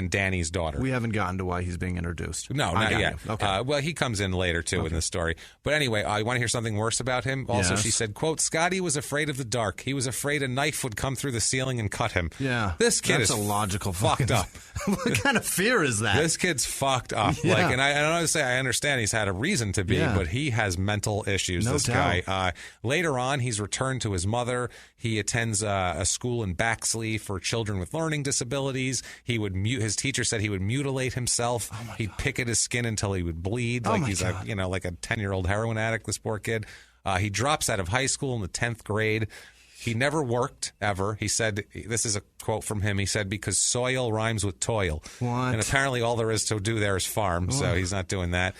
Danny's daughter. We haven't gotten to why he's being introduced. No, not yet. Okay. Well, he comes in later, too, in the story. But anyway, I want to hear something worse about him. Also, she said, quote, Scotty was afraid of the dark. He was afraid a knife would come through the ceiling and cut him. Yeah. This kid That's is a logical fucked up. What kind of fear is that? This kid's fucked up. Yeah. And I don't want to say I understand he's had a reason to be, but he has mental issues, No this doubt. guy. Later on, he's returned to his mother. He attends a school in Baxley for children with learning disabilities. He would his teacher said he would mutilate himself. He'd pick at his skin until he would bleed, like he's a 10-year-old heroin addict. This poor kid. He drops out of high school in the 10th grade. He never worked, ever. He said, this is a quote from him, he said, because soil rhymes with toil. What? And apparently all there is to do there is farm, so he's not doing that.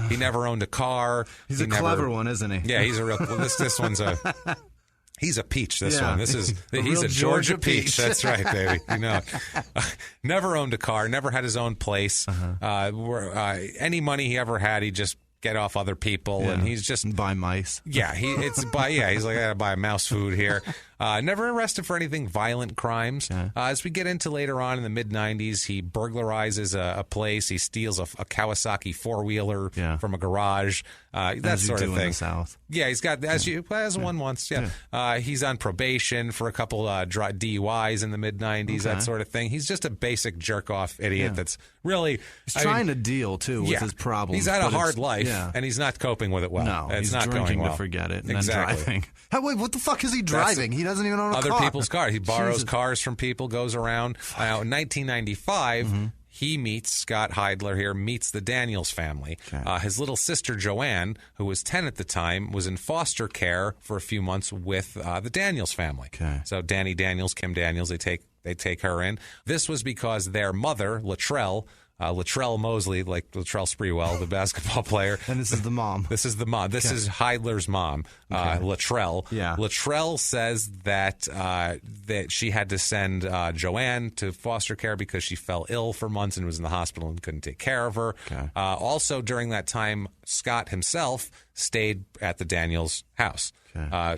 He never owned a car. He's a clever one, isn't he? Yeah, he's a real... This one's a... He's a peach, this one. He's a Georgia peach. That's right, baby. You know, never owned a car, never had his own place. Any money he ever had, he just get off other people, and he's just buy mice. Yeah, he's like, I gotta buy mouse food here. Never arrested for anything violent crimes. As we get into later on in the mid-'90s, he burglarizes a place. He steals a Kawasaki four-wheeler from a garage. That sort of thing. In the South. Yeah, he's got as one once. Yeah, he's on probation for a couple DUIs in the mid-'90s. That sort of thing. He's just a basic jerk-off idiot. That's really he's trying to deal too with his problems. He's had a hard life, and he's not coping with it well. No, it's he's not drinking going well. to forget it. And exactly. Then driving. Wait, what the fuck is he driving? He doesn't even own a car. Other people's cars. He borrows cars from people. Goes around. In 1995. He meets Scott Heidler here, meets the Daniels family. His little sister, Joanne, who was 10 at the time, was in foster care for a few months with the Daniels family. So Danny Daniels, Kim Daniels, they take her in. This was because their mother, Latrell Mosley, like Latrell Sprewell, the basketball player. And this is the mom. This is the mom. This is Heidler's mom, Latrell. Yeah. Latrell says that she had to send Joanne to foster care because she fell ill for months and was in the hospital and couldn't take care of her. Also, during that time, Scott himself stayed at the Daniels house.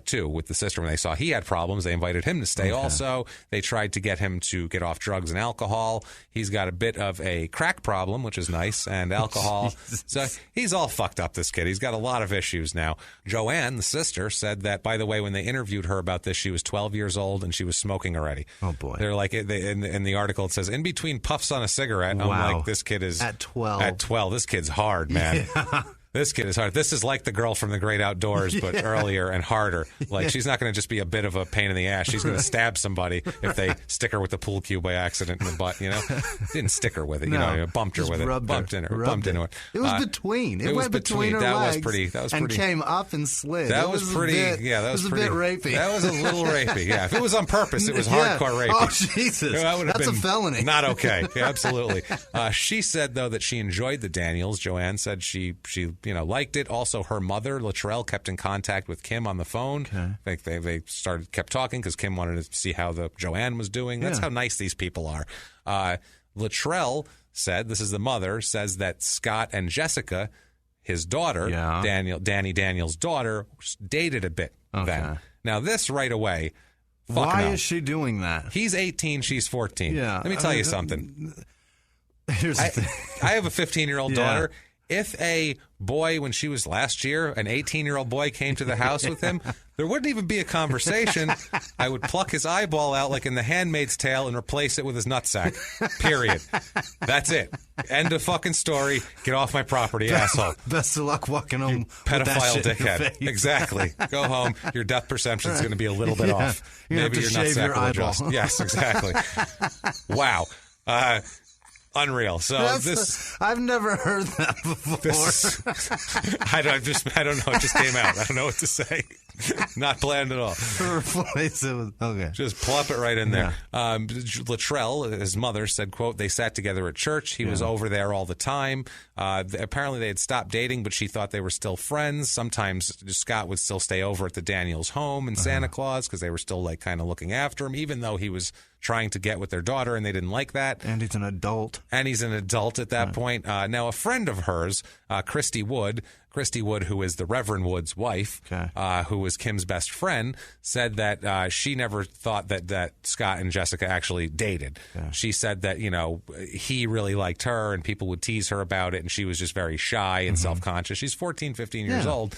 Too, with the sister. When they saw he had problems, they invited him to stay. Also, they tried to get him to get off drugs and alcohol. He's got a bit of a crack problem, which is nice, and alcohol. So he's all fucked up, this kid. He's got a lot of issues now. Joanne, the sister, said that, by the way, when they interviewed her about this, she was 12 years old and she was smoking already. Oh, boy. They're like, in the article, it says, in between puffs on a cigarette. Wow. I'm like, this kid is... At 12. At 12. This kid's hard, man. Yeah. This kid is hard. This is like the girl from The Great Outdoors, but earlier and harder. Like, she's not going to just be a bit of a pain in the ass. She's going to stab somebody if they stick her with the pool cue by accident in the butt, you know? Didn't stick her with it, bumped her with it. Bumped into it. It was between. It went between her legs. That was pretty. And came up and slid. That was pretty. That was pretty. A bit rapey. That was a little rapey. Yeah. If it was on purpose, it was hardcore rapey. Oh, Jesus. That's a felony. Not okay. Yeah, absolutely. She said, though, that she enjoyed the Daniels. Joanne said she liked it. Also, her mother, Latrell, kept in contact with Kim on the phone. They kept talking because Kim wanted to see how Joanne was doing. That's how nice these people are. Latrell said, this is the mother, says that Scott and Jessica, his daughter, Danny Daniels' daughter, dated a bit then. Now, this right away, why is she doing that? He's 18, she's 14. Yeah. Let me tell you something. Here's the thing. I have a 15-year-old daughter. If a boy, when she was last year, an 18-year-old boy came to the house with him, there wouldn't even be a conversation. I would pluck his eyeball out like in The Handmaid's Tale and replace it with his nutsack. Period. That's it. End of fucking story. Get off my property, asshole. Best of luck walking home. You pedophile dickhead. Exactly. Go home. Your depth perception is going to be a little bit off. Maybe your nutsack will adjust. Yes, exactly. Wow. Unreal. So I've never heard that before. I don't know. It just came out. I don't know what to say. Not planned at all. Okay. Just plop it right in there. Latrell, his mother, said, quote, they sat together at church. He was over there all the time. Apparently they had stopped dating, but she thought they were still friends. Sometimes Scott would still stay over at the Daniels home in Santa Claus because they were still like kind of looking after him, even though he was trying to get with their daughter and they didn't like that. And he's an adult. At that point. Now, a friend of hers, Christy Wood, who is the Reverend Wood's wife, who was Kim's best friend, said that she never thought that Scott and Jessica actually dated. She said that, he really liked her and people would tease her about it and she was just very shy and self-conscious. She's 14, 15 years old.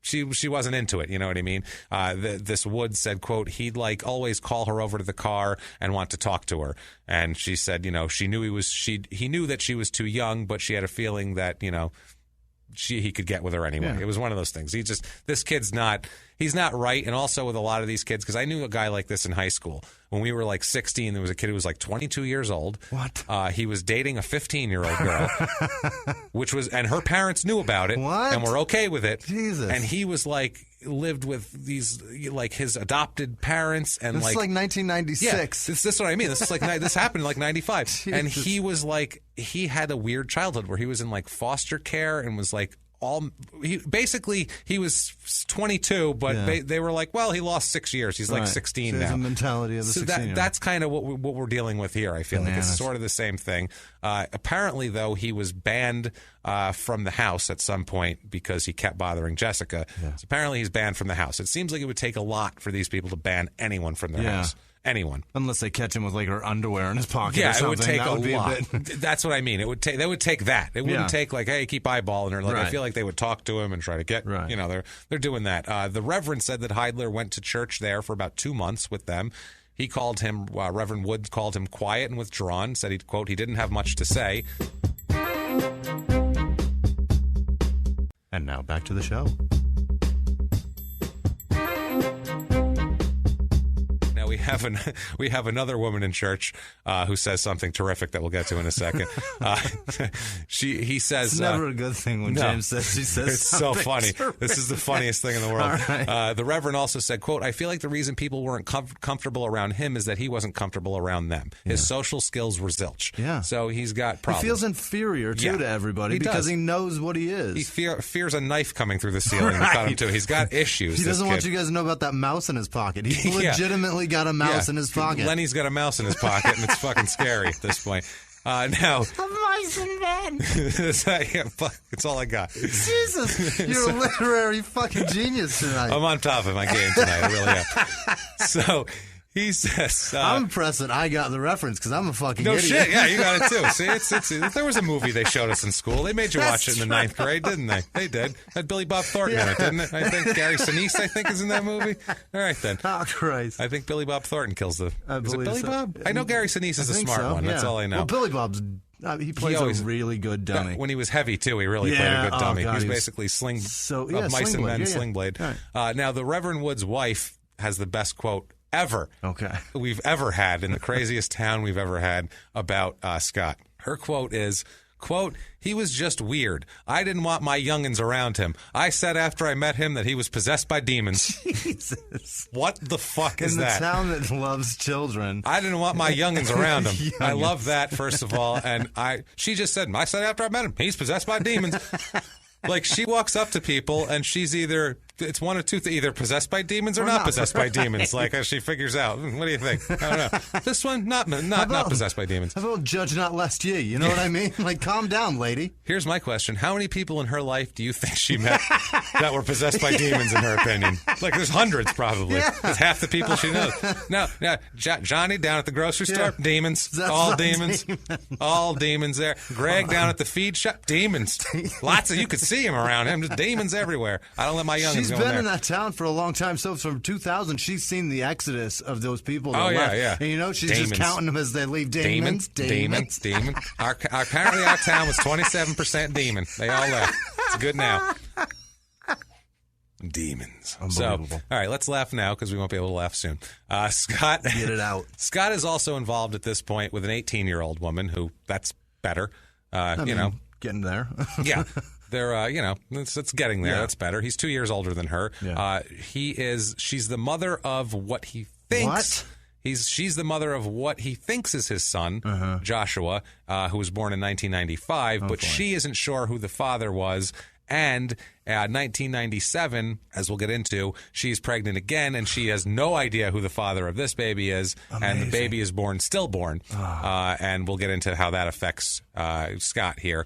She wasn't into it, you know what I mean? This Wood said, quote, he'd like always call her over to the car and want to talk to her. And she said, she knew he knew that she was too young, but she had a feeling that, he could get with her anyway. Yeah. It was one of those things. This kid's not, he's not right. And also with a lot of these kids, because I knew a guy like this in high school. When we were like 16, there was a kid who was like 22 years old. What? He was dating a 15-year-old girl, and her parents knew about it. What? And were okay with it. Jesus. And he was like, lived with these, like his adopted parents. And This is like 1996. Yeah, this is what I mean. This is like, this happened in like 95. Jesus. And he was like, he had a weird childhood where he was in like foster care and was like, he was 22, but they were like, well, he lost 6 years. He's like 16 so now. The mentality of the 16-year-old. That's kind of what we're dealing with here. I feel like it's sort of the same thing. Apparently, though, he was banned from the house at some point because he kept bothering Jessica. Yeah. So apparently, he's banned from the house. It seems like it would take a lot for these people to ban anyone from their house. Anyone, unless they catch him with like her underwear in his pocket. Yeah, or something. It would take that a would be lot. A bit... That's what I mean. It would take. They would take that. It wouldn't take like, hey, keep eyeballing her. Like I feel like they would talk to him and try to get. Right. They're doing that. The Reverend said that Heidler went to church there for about 2 months with them. He called him. Reverend Wood called him quiet and withdrawn. Said he quote he didn't have much to say. And now back to the show. We have another woman in church who says something terrific that we'll get to in a second. He says it's never a good thing when James says she says it's so funny. Terrific. This is the funniest thing in the world. Right. The Reverend also said, quote, I feel like the reason people weren't comfortable around him is that he wasn't comfortable around them. His social skills were zilch. Yeah. So he's got problems. He feels inferior too to everybody because he knows what he is. He fears a knife coming through the ceiling. Right. Him too. He's got issues. He doesn't want you guys to know about that mouse in his pocket. He legitimately got a mouse in his pocket. Lenny's got a mouse in his pocket, and it's fucking scary at this point. Now, a mice in bed. It's all I got. Jesus, you're a literary fucking genius tonight. I'm on top of my game tonight. I really am. So he says, I'm impressed that I got the reference because I'm a fucking no idiot. Shit. Yeah, you got it too. See, there was a movie they showed us in school. They made you watch it in the 9th grade, didn't they? They did. Had Billy Bob Thornton in it, didn't it? I think Gary Sinise, is in that movie. All right then. Oh Christ! I think Billy Bob Thornton kills the. Is it Billy Bob? I know Gary Sinise is a smart one. Yeah. That's all I know. Well, Billy Bob's. He plays a really good dummy. When he was heavy, too, he really played a good dummy. God, he was basically Mice and Men, Sling Blade. Right. Now, the Reverend Wood's wife has the best quote ever we've ever had in the craziest town we've ever had about Scott. Her quote is, quote, he was just weird. I didn't want my youngins around him. I said after I met him that he was possessed by demons. Jesus. What the fuck is that? In the town that loves children. I didn't want my youngins around him. I love that, first of all. And she just said, I said after I met him, he's possessed by demons. Like, she walks up to people and she's it's one of two things, either possessed by demons or not possessed by demons. Like, as she figures out, what do you think? I don't know. This one, not possessed by demons. How about judge not lest ye? You know what I mean? Like, calm down, lady. Here's my question. How many people in her life do you think she met that were possessed by demons, in her opinion? Like, there's hundreds, probably. Yeah. There's half the people she knows. Now, Johnny down at the grocery store, demons. All demons. All demons there. Greg down at the feed shop, demons. Lots of, you could see him around him. Just demons everywhere. I don't let my youngins She's been in that town for a long time. So from 2000, she's seen the exodus of those people that left. Yeah. And you know, she's just counting them as they leave. Demons. Apparently our town was 27% demon. They all left. It's good now. Demons. So, all right, let's laugh now because we won't be able to laugh soon. Scott, get it out. Scott is also involved at this point with an 18-year-old woman who, that's better. Getting there. Yeah. They're, it's getting there. Yeah. That's better. He's 2 years older than her. Yeah. She's the mother of what he thinks. What? She's the mother of what he thinks is his son, Joshua, who was born in 1995, but she isn't sure who the father was. And 1997, as we'll get into, she's pregnant again, and she has no idea who the father of this baby is. Amazing. And the baby is stillborn. And we'll get into how that affects Scott here.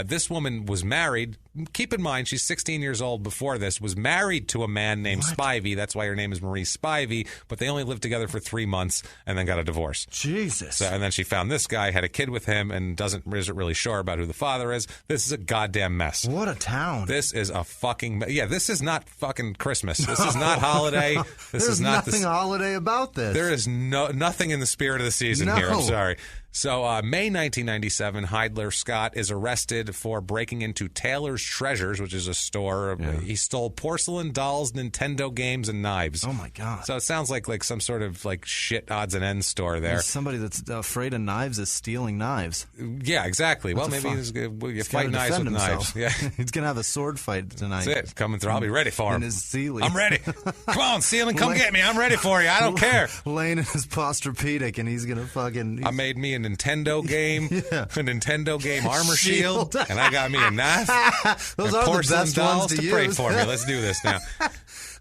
This woman was married. Keep in mind, she's 16 years old before this, was married to a man named Spivey. That's why her name is Marie Spivey. But they only lived together for 3 months and then got a divorce. Jesus. And then she found this guy, had a kid with him, and isn't really sure about who the father is. This is a goddamn mess. What a town. This is a fucking... this is not fucking Christmas. This is not holiday. This is not nothing holiday about this. There is nothing in the spirit of the season here. I'm sorry. So May 1997, Heidler Scott is arrested for breaking into Taylor's Treasures, which is a store. Yeah. He stole porcelain dolls, Nintendo games, and knives. Oh, my God. So it sounds like some sort of like shit odds and ends store there. There's somebody that's afraid of knives is stealing knives. Yeah, exactly. Well, maybe you fight knives with knives. Yeah. He's going to have a sword fight tonight. That's it. Coming through. I'll be ready for him. In his ceiling. I'm ready. Come on, ceiling, come get me. I'm ready for you. I don't care. Laying in his posturpedic, and he's going to fucking... I made me a Nintendo game, a Nintendo game armor shield, and I got me a knife. Those and are porcelain the best dolls ones to pray use. for me. Let's do this now.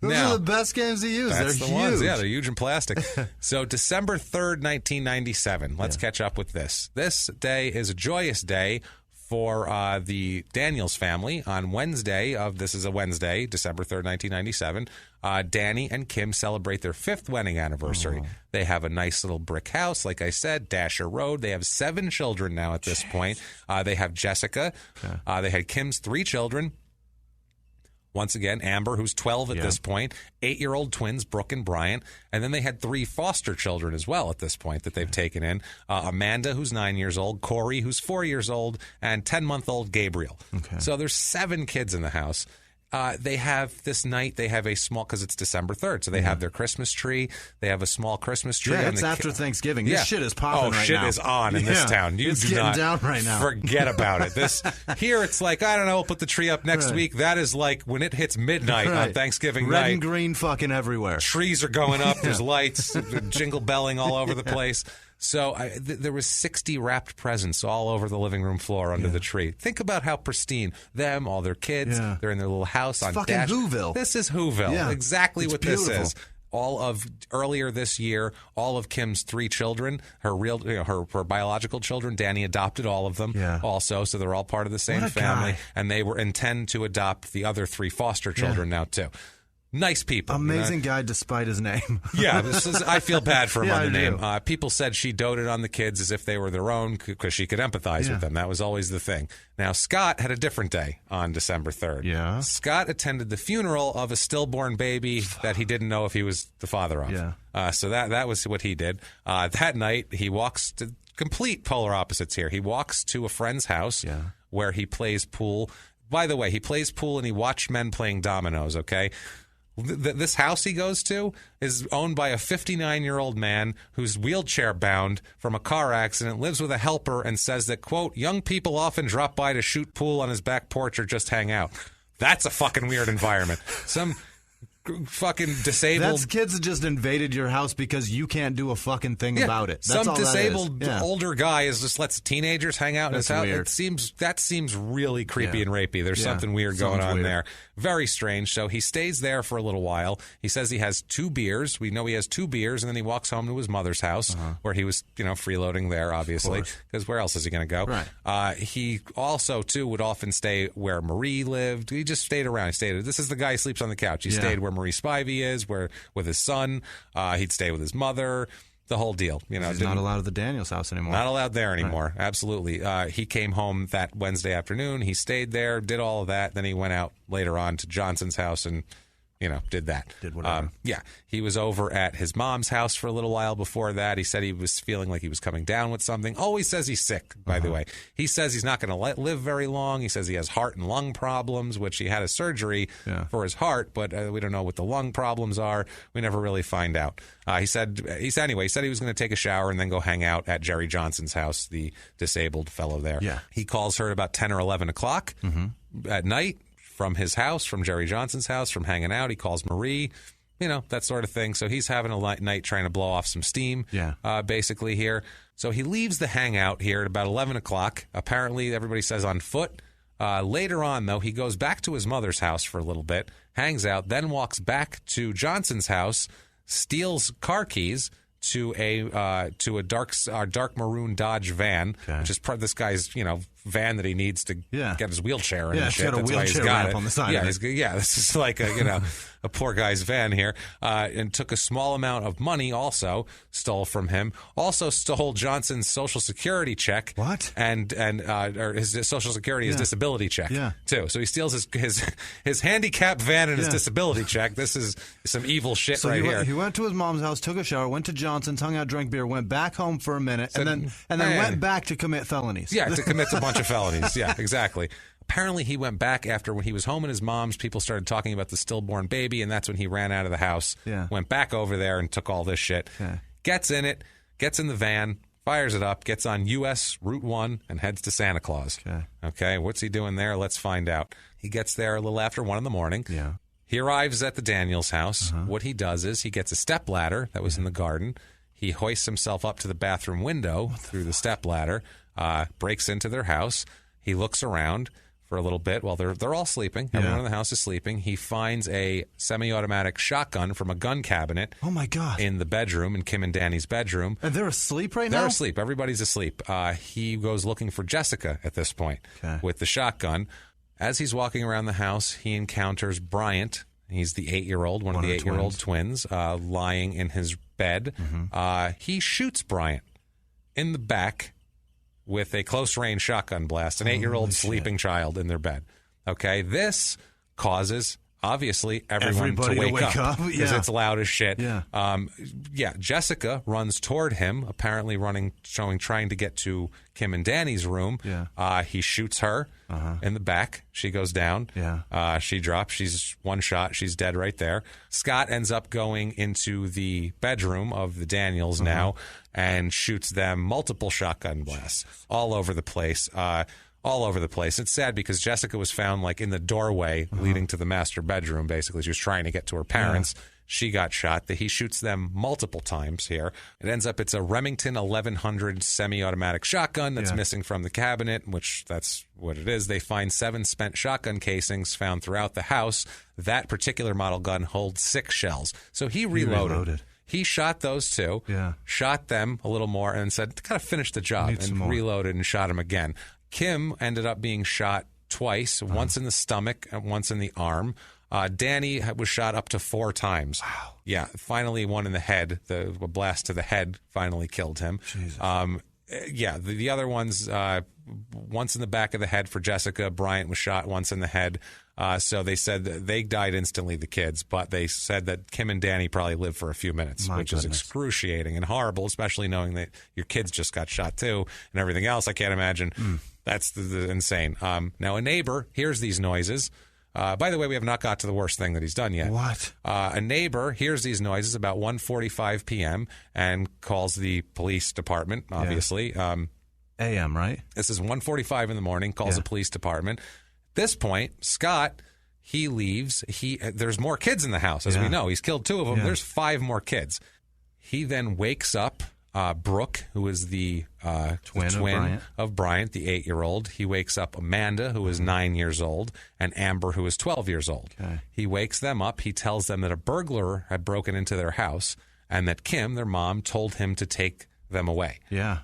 Those are the best games to use. That's they're the huge. ones. Yeah, they're huge and plastic. So December 3rd, 1997. Let's catch up with this. This day is a joyous day for the Daniels family. On Wednesday this is a Wednesday, December 3rd, 1997, Danny and Kim celebrate their 5th wedding anniversary. They have a nice little brick house, like I said, Dasher Road. They have 7 children now at this point. They have Jessica. Okay. They had Kim's 3 children. Once again, Amber, who's 12 at this point, 8-year-old twins, Brooke and Bryant, and then they had 3 foster children as well at this point that they've taken in. Amanda, who's 9 years old, Corey, who's 4 years old, and 10-month-old Gabriel. Okay. So there's 7 kids in the house. They have this night, they have a small, because it's December 3rd, so they have their Christmas tree. They have a small Christmas tree. Yeah, it's after Thanksgiving. This shit is popping right now. Oh, shit is on in this town. It's getting down right now. Forget about it. Here it's like, I don't know, we'll put the tree up next week. That is like when it hits midnight on Thanksgiving night. Red and green fucking everywhere. Trees are going up. There's lights, jingle belling all over the place. So there was 60 wrapped presents all over the living room floor under the tree. Think about how pristine. Them, all their kids, they're in their little house on fucking Whoville. This is Whoville. Yeah. Exactly what beautiful. This is. Earlier this year, all of Kim's 3 children, her biological children, Danny adopted all of them also, so they're all part of the same family. Guy. And they intend to adopt the other 3 foster children now too. Nice people. Amazing guy despite his name. Yeah, I feel bad for him on the name. People said she doted on the kids as if they were their own because she could empathize with them. That was always the thing. Now, Scott had a different day on December 3rd. Yeah. Scott attended the funeral of a stillborn baby that he didn't know if he was the father of. Yeah. So that was what he did. That night, he walks to complete polar opposites here. He walks to a friend's house where he plays pool. By the way, he plays pool and he watched men playing dominoes, okay? This house he goes to is owned by a 59-year-old man who's wheelchair bound from a car accident, lives with a helper, and says that, quote, young people often drop by to shoot pool on his back porch or just hang out. That's a fucking weird environment. Some fucking disabled... That's kids that just invaded your house because you can't do a fucking thing about it. That's some all disabled older guy is just lets teenagers hang out in his house. Weird. That seems really creepy and rapey. There's something weird going on there. Very strange. So he stays there for a little while. He says he has 2 beers. We know he has 2 beers, and then he walks home to his mother's house where he was, freeloading there, obviously, because where else is he going to go? Right. He also, too, would often stay where Marie lived. He just stayed around. He stayed. This is the guy who sleeps on the couch. He stayed where Marie Spivey is, with his son. He'd stay with his mother. The whole deal. He's not allowed at the Daniels house anymore. Not allowed there anymore. Right. Absolutely. He came home that Wednesday afternoon. He stayed there, did all of that. Then he went out later on to Johnson's house and, did that. Did whatever. He was over at his mom's house for a little while before that. He said he was feeling like he was coming down with something. Always says he's sick, by the way. He says he's not going to live very long. He says he has heart and lung problems, which he had a surgery for his heart, but we don't know what the lung problems are. We never really find out. He said he was going to take a shower and then go hang out at Jerry Johnson's house, the disabled fellow there. Yeah. He calls her at about 10 or 11 o'clock at night. From his house, from Jerry Johnson's house, from hanging out. He calls Marie, that sort of thing. So he's having a night trying to blow off some steam, basically here. So he leaves the hangout here at about 11 o'clock. Apparently, everybody says on foot. Later on, though, he goes back to his mother's house for a little bit, hangs out, then walks back to Johnson's house, steals car keys to a dark maroon Dodge van, which is this guy's van that he needs to get his wheelchair in. Yeah, and shit. got a wheelchair ramp on the side of it. This is like a poor guy's van here, and took a small amount of money. Also stole from him. Also stole Johnson's Social Security check. What? And or his Social Security, his disability check. Yeah. Too. So he steals his handicap van and his disability check. This is some evil shit here. He went to his mom's house, took a shower, went to Johnson's, hung out, drank beer, went back home for a minute, and then went back to commit felonies. Yeah, to commit a bunch of felonies. Yeah, exactly. Apparently, he went back after when he was home at his mom's. People started talking about the stillborn baby, and that's when he ran out of the house. Yeah. Went back over there and took all this shit. Yeah. Gets in it, gets in the van, fires it up, gets on U.S. Route 1, and heads to Santa Claus. Okay, what's he doing there? Let's find out. He gets there a little after 1 in the morning. Yeah. He arrives at the Daniels house. What he does is he gets a stepladder that was in the garden. He hoists himself up to the bathroom window through the stepladder, breaks into their house. He looks around for a little bit while they're all sleeping. Everyone in the house is sleeping. He finds a semi-automatic shotgun from a gun cabinet. Oh, my God. In the bedroom, in Kim and Danny's bedroom. And they're asleep right now? They're asleep. Everybody's asleep. He goes looking for Jessica at this point with the shotgun. As he's walking around the house, he encounters Bryant. He's the 8-year-old, one of the 8-year-old twins, lying in his bed. He shoots Bryant in the back with a close-range shotgun blast, an 8-year-old sleeping child in their bed. Okay, this causes, obviously, everybody to wake up because it's loud as shit. Jessica runs toward him, apparently trying to get to Kim and Danny's room. He shoots her in the back. She goes down. She drops. She's one shot. She's dead right there. Scott ends up going into the bedroom of the Daniels now and shoots them multiple shotgun blasts all over the place. All over the place. It's sad because Jessica was found like in the doorway leading to the master bedroom. Basically, she was trying to get to her parents. She got shot. He shoots them multiple times here. It ends up it's a Remington 1100 semi-automatic shotgun that's missing from the cabinet, which that's what it is. They find 7 spent shotgun casings found throughout the house. That particular model gun holds 6 shells. So he reloaded. He shot those 2, shot them a little more, and said, "Gotta finish the job," and reloaded and shot him again. Kim ended up being shot twice, once in the stomach and once in the arm. Danny was shot up to 4 times. Wow. Yeah, finally one in the head. The blast to the head finally killed him. Jesus. The other ones, once in the back of the head for Jessica. Bryant was shot once in the head. So they said that they died instantly, the kids, but they said that Kim and Danny probably lived for a few minutes, which is excruciating and horrible, especially knowing that your kids just got shot too and everything else. I can't imagine. That's insane. Now, a neighbor hears these noises. By the way, we have not got to the worst thing that he's done yet. What? A neighbor hears these noises about 1:45 p.m. and calls the police department, obviously. A.M., right? This is 1:45 in the morning, calls the police department. At this point, Scott, he leaves. There's more kids in the house, as we know. He's killed 2 of them. There's 5 more kids. He then wakes up Brooke, who is the twin of Bryant, the 8-year-old. He wakes up Amanda, who is 9 years old, and Amber, who is 12 years old. He wakes them up. He tells them that a burglar had broken into their house and that Kim, their mom, told him to take them away.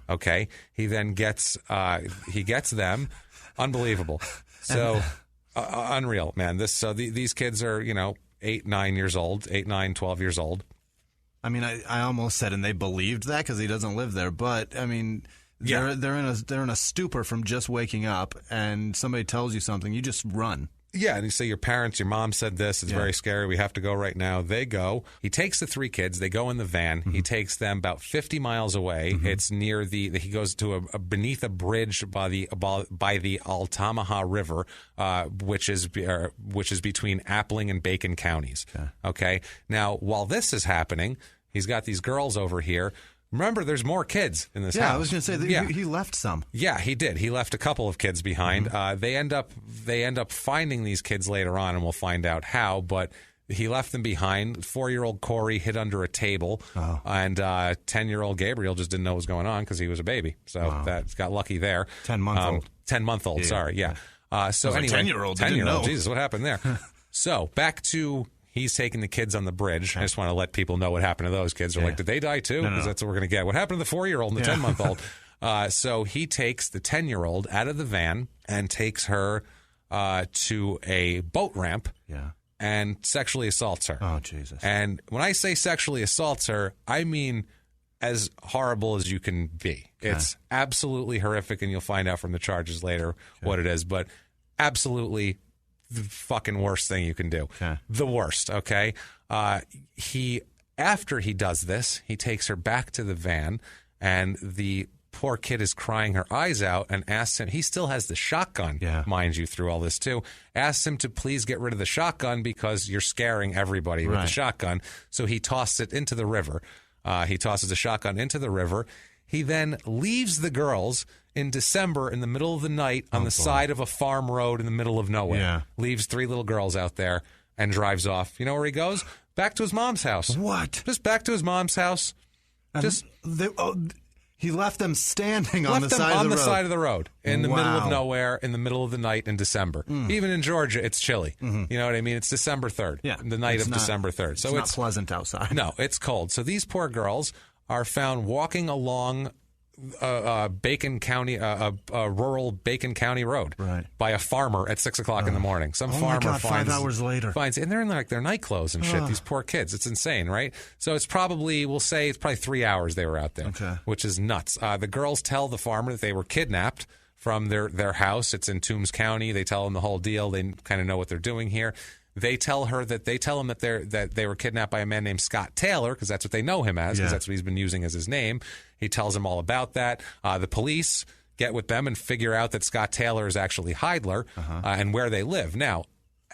Okay. He then gets them. Unbelievable. So unreal, man. These kids are 8, 9 years old, 8, 9, 12 years old. I mean, I almost said, and they believed that because he doesn't live there. But I mean, they're in a stupor from just waking up, and somebody tells you something, you just run. Yeah, and you say your mom said this. It's very scary. We have to go right now. They go. He takes the 3 kids. They go in the van. He takes them about 50 miles away. It's near he goes to beneath a bridge by the Altamaha River, which is between Appling and Bacon counties. Okay. Now, while this is happening, he's got these girls over here. Remember, there's more kids in this house. Yeah, I was going to say that he left some. Yeah, he did. He left a couple of kids behind. They end up finding these kids later on, and we'll find out how. But he left them behind. 4-year-old Corey hid under a table, and 10-year-old Gabriel just didn't know what was going on because he was a baby. So that got lucky there. 10-month-old. 10-month-old. Sorry. Yeah. So anyway, 10-year-old. 10-year-old. Jesus, what happened there? So back to. He's taking the kids on the bridge. I just want to let people know what happened to those kids. They're like, did they die too? Because that's what we're going to get. What happened to the 4-year-old and the 10-month-old? So he takes the 10-year-old out of the van and takes her to a boat ramp and sexually assaults her. Oh, Jesus. And when I say sexually assaults her, I mean as horrible as you can be. Okay. It's absolutely horrific, and you'll find out from the charges later what it is, but absolutely the fucking worst thing you can do. Okay. The worst, okay? After he does this, he takes her back to the van, and the poor kid is crying her eyes out and asks him, he still has the shotgun, mind you, through all this too, asks him to please get rid of the shotgun because you're scaring everybody with the shotgun. So he tosses it into the river. He tosses the shotgun into the river. He then leaves the girls in December in the middle of the night on the side of a farm road in the middle of nowhere. Yeah. Leaves 3 little girls out there and drives off. You know where he goes? Back to his mom's house. What? Just back to his mom's house. He left them standing on the side of the road. On the side of the road in the middle of nowhere in the middle of the night in December. Even in Georgia, it's chilly. You know what I mean? It's December 3rd. Yeah. The night of December 3rd. So it's not pleasant outside. No, it's cold. So these poor girls are found walking along Bacon County, a rural Bacon County road, by a farmer at 6 o'clock in the morning. Some farmer finds 5 hours later, and they're in like their night clothes and shit. These poor kids, it's insane, right? So it's probably 3 hours they were out there, which is nuts. The girls tell the farmer that they were kidnapped from their house. It's in Toombs County. They tell him the whole deal. They kind of know what they're doing here. They tell him that they were kidnapped by a man named Scott Taylor, because that's what they know him as, because that's what he's been using as his name. He tells them all about that. The police get with them and figure out that Scott Taylor is actually Heidler and where they live. Now,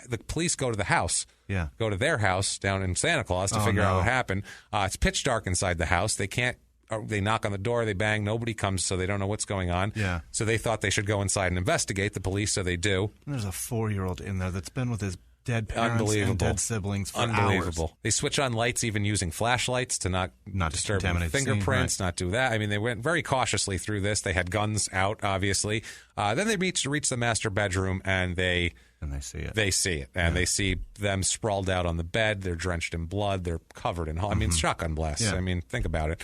the police go to the house, go to their house down in Santa Claus to figure out what happened. It's pitch dark inside the house. They knock on the door, they bang, nobody comes, so they don't know what's going on. So they thought they should go inside and investigate, the police, so they do. There's a 4-year-old in there that's been with his dead parents and dead siblings for hours. They switch on lights, even using flashlights to not disturb the fingerprints, not do that. I mean, they went very cautiously through this. They had guns out, obviously. Then they reach the master bedroom, and they see it. They see it, and they see them sprawled out on the bed. They're drenched in blood. They're covered in. I mean, shotgun blasts. I mean, think about it.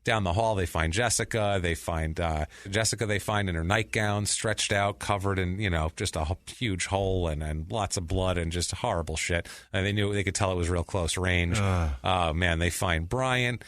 Down the hall, they find Jessica. They find in her nightgown, stretched out, covered in, just a huge hole and lots of blood and just horrible shit. And they could tell it was real close range. Oh man, they find Bryant.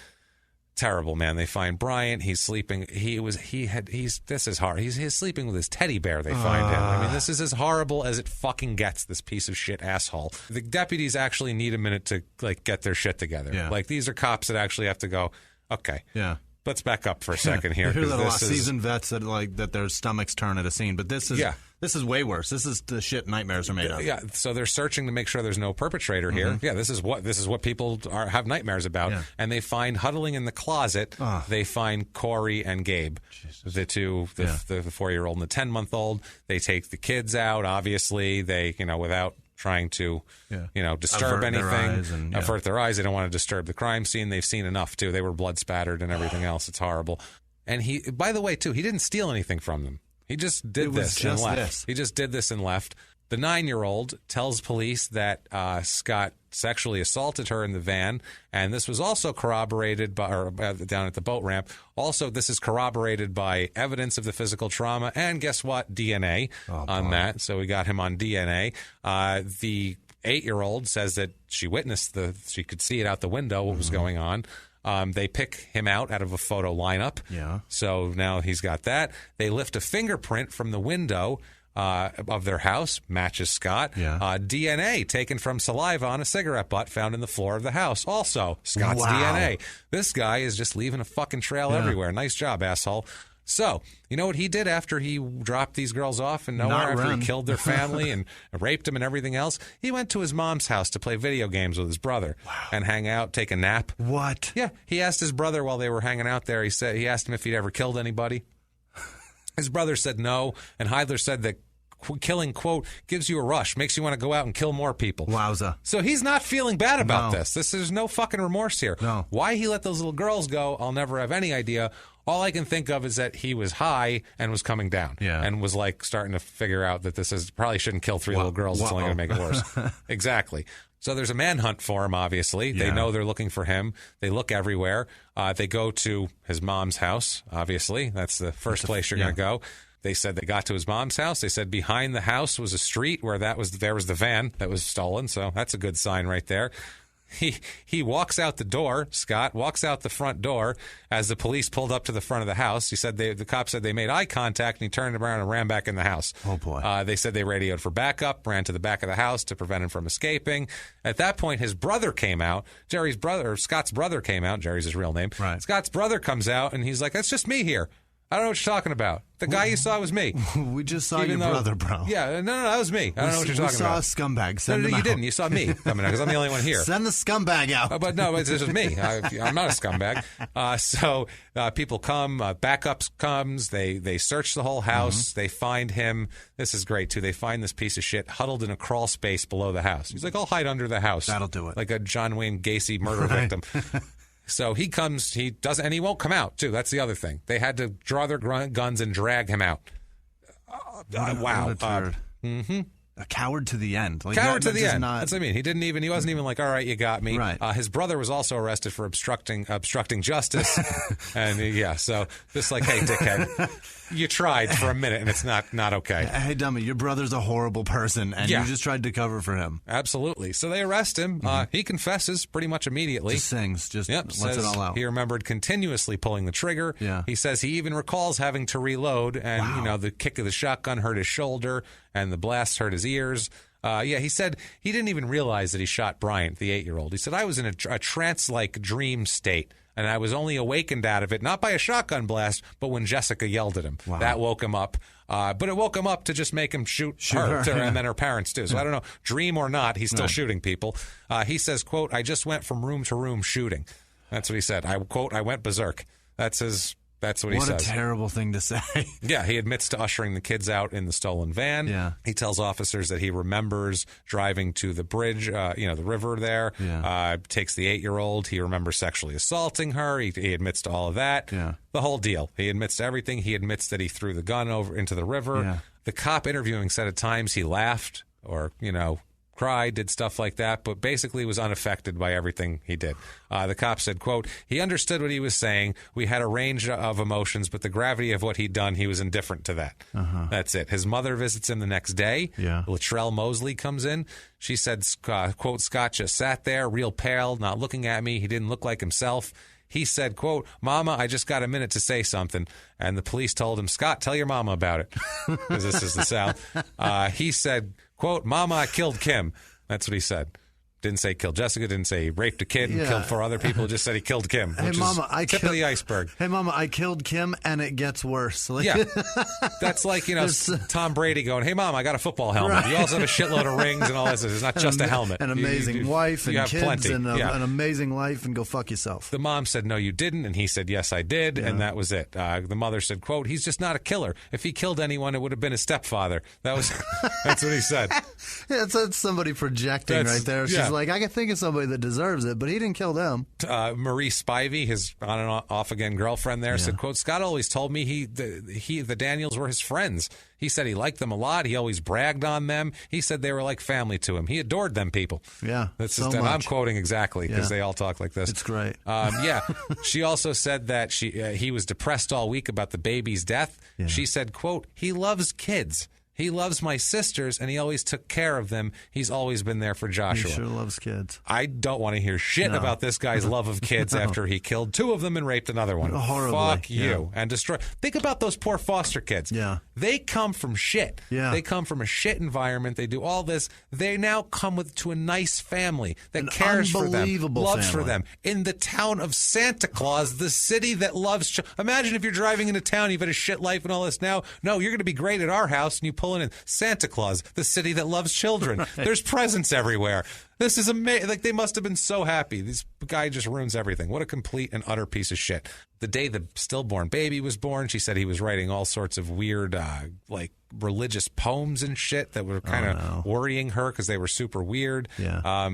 Terrible, man. They find Bryant. He's sleeping. This is hard. He's sleeping with his teddy bear. They find him. I mean, this is as horrible as it fucking gets. This piece of shit asshole. The deputies actually need a minute to get their shit together. Like, these are cops that actually have to go, okay. Yeah. Let's back up for a second here. You hear that a lot. Seasoned vets that their stomachs turn at a scene, but this is way worse. This is the shit nightmares are made of. Yeah, so they're searching to make sure there's no perpetrator here. Yeah, this is what people have nightmares about. Yeah. And they find huddling in the closet. They find Corey and Gabe, the 4-year-old and the 10-month-old. They take the kids out. Obviously, they without trying to, disturb anything, avert their eyes. They don't want to disturb the crime scene. They've seen enough, too. They were blood spattered and everything else. It's horrible. And he, by the way, too, he didn't steal anything from them. He just did this and left. He just did this and left. The 9-year-old tells police that Scott sexually assaulted her in the van, and this was also corroborated down at the boat ramp. Also, this is corroborated by evidence of the physical trauma, and guess what? DNA on that. So we got him on DNA. The 8-year-old says that she witnessed she could see it out the window, what was going on. They pick him out of a photo lineup. Yeah. So now he's got that. They lift a fingerprint from the window of their house, matches Scott. Yeah. DNA taken from saliva on a cigarette butt found in the floor of the house. Also, Scott's DNA. This guy is just leaving a fucking trail everywhere. Nice job, asshole. So, you know what he did after he dropped these girls off in nowhere, after he killed their family and raped them and everything else? He went to his mom's house to play video games with his brother and hang out, take a nap. What? Yeah. He asked his brother while they were hanging out there, he asked him if he'd ever killed anybody. His brother said no, and Heidler said that killing, quote, gives you a rush, makes you want to go out and kill more people. Wowza. So he's not feeling bad about this. There's no fucking remorse here. No. Why he let those little girls go, I'll never have any idea. All I can think of is that he was high and was coming down and was starting to figure out that probably shouldn't kill 3 little girls. It's only going to make it worse. Exactly. So there's a manhunt for him, obviously. Yeah. They know they're looking for him. They look everywhere. They go to his mom's house, obviously. That's the first place you're going to go. They said they got to his mom's house. They said behind the house was a street where there was the van that was stolen. So that's a good sign right there. He walks out the door, Scott, walks out the front door as the police pulled up to the front of the house. He said the cops said they made eye contact, and he turned around and ran back in the house. Oh, boy. They said they radioed for backup, ran to the back of the house to prevent him from escaping. At that point, his brother came out. Scott's brother came out. Jerry's his real name. Right. Scott's brother comes out, and he's like, that's just me here. I don't know what you're talking about. The guy you saw was me. We just saw your brother, bro. Yeah, no, that was me. I don't know what you're talking about. We saw a scumbag. Send him you out. didn't. You saw me coming out because I'm the only one here. Send the scumbag out. But no, it's just me. I'm not a scumbag. So people come. Backups comes. They search the whole house. They find him. This is great, too. They find this piece of shit huddled in a crawl space below the house. He's like, I'll hide under the house. That'll do it. Like a John Wayne Gacy murder victim. So he comes, he doesn't, and he won't come out, too. That's the other thing. They had to draw their guns and drag him out. Wow. What a turd. A coward to the end. Like coward to the end. Not... That's what I mean. He wasn't even like, all right, you got me. Right. His brother was also arrested for obstructing justice. And so just like, hey, dickhead, you tried for a minute and it's not okay. Hey, dummy, your brother's a horrible person and you just tried to cover for him. Absolutely. So they arrest him. He confesses pretty much immediately. Just sings. Lets it all out. He remembered continuously pulling the trigger. Yeah. He says he even recalls having to reload and, the kick of the shotgun hurt his shoulder and the blast hurt his ears. He said he didn't even realize that he shot Bryant, the 8-year-old. He said, I was in a trance-like dream state, and I was only awakened out of it, not by a shotgun blast, but when Jessica yelled at him. Wow. That woke him up. But it woke him up to just make him shoot her, and then her parents, too. So I don't know, dream or not, he's still shooting people. He says, quote, I just went from room to room shooting. That's what he said. I went berserk. That's what he says. What a terrible thing to say. Yeah, he admits to ushering the kids out in the stolen van. Yeah. He tells officers that he remembers driving to the bridge, the river there. Yeah. Takes the 8-year-old. He remembers sexually assaulting her. He admits to all of that. Yeah. The whole deal. He admits to everything. He admits that he threw the gun over into the river. Yeah. The cop interviewing said at times he laughed or, cried, did stuff like that, but basically was unaffected by everything he did. The cop said, quote, he understood what he was saying. We had a range of emotions, but the gravity of what he'd done, he was indifferent to that. That's it. His mother visits him the next day. Yeah. Latrell Mosley comes in. She said, quote, Scott just sat there, real pale, not looking at me. He didn't look like himself. He said, quote, Mama, I just got a minute to say something. And the police told him, Scott, tell your mama about it. Because this is the South. He said, quote, Mama, I killed Kim. That's what he said. Didn't say killed Jessica. Didn't say he raped a kid and killed 4 other people. Just said he killed Kim. Which is tip of the iceberg. Hey, Mama, I killed Kim, and it gets worse. Yeah. That's like, Tom Brady going, hey, Mom, I got a football helmet. Right. You also have a shitload of rings and all this. It's not just a helmet. An amazing wife and kids plenty. And an amazing life, and go fuck yourself. The mom said, no, you didn't. And he said, yes, I did. Yeah. And that was it. The mother said, quote, he's just not a killer. If he killed anyone, it would have been his stepfather. That's what he said. Yeah, that's somebody projecting right there. She's like, I can think of somebody that deserves it, but he didn't kill them. Marie Spivey, his on and off again girlfriend there, said, quote, Scott always told me the Daniels were his friends. He said he liked them a lot. He always bragged on them. He said they were like family to him. He adored them people. Yeah. I'm quoting exactly because they all talk like this. It's great. She also said that he was depressed all week about the baby's death. Yeah. She said, quote, he loves kids. He loves my sisters, and he always took care of them. He's always been there for Joshua. He sure loves kids. I don't want to hear shit about this guy's love of kids after he killed 2 of them and raped another one. Horribly. Fuck you. And destroy. Think about those poor foster kids. Yeah. They come from shit. Yeah. They come from a shit environment. They do all this. They now come to a nice family that cares for them, loves for them. In the town of Santa Claus, the city that loves imagine if you're driving into town, you've had a shit life and all this now. No, you're going to be great at our house, and you pull in Santa Claus, the city that loves children. Right. There's presents everywhere. This is amazing. Like, they must have been so happy. This guy just ruins everything. What a complete and utter piece of shit. The day the stillborn baby was born, she said he was writing all sorts of weird, religious poems and shit that were kind of worrying her because they were super weird. Yeah.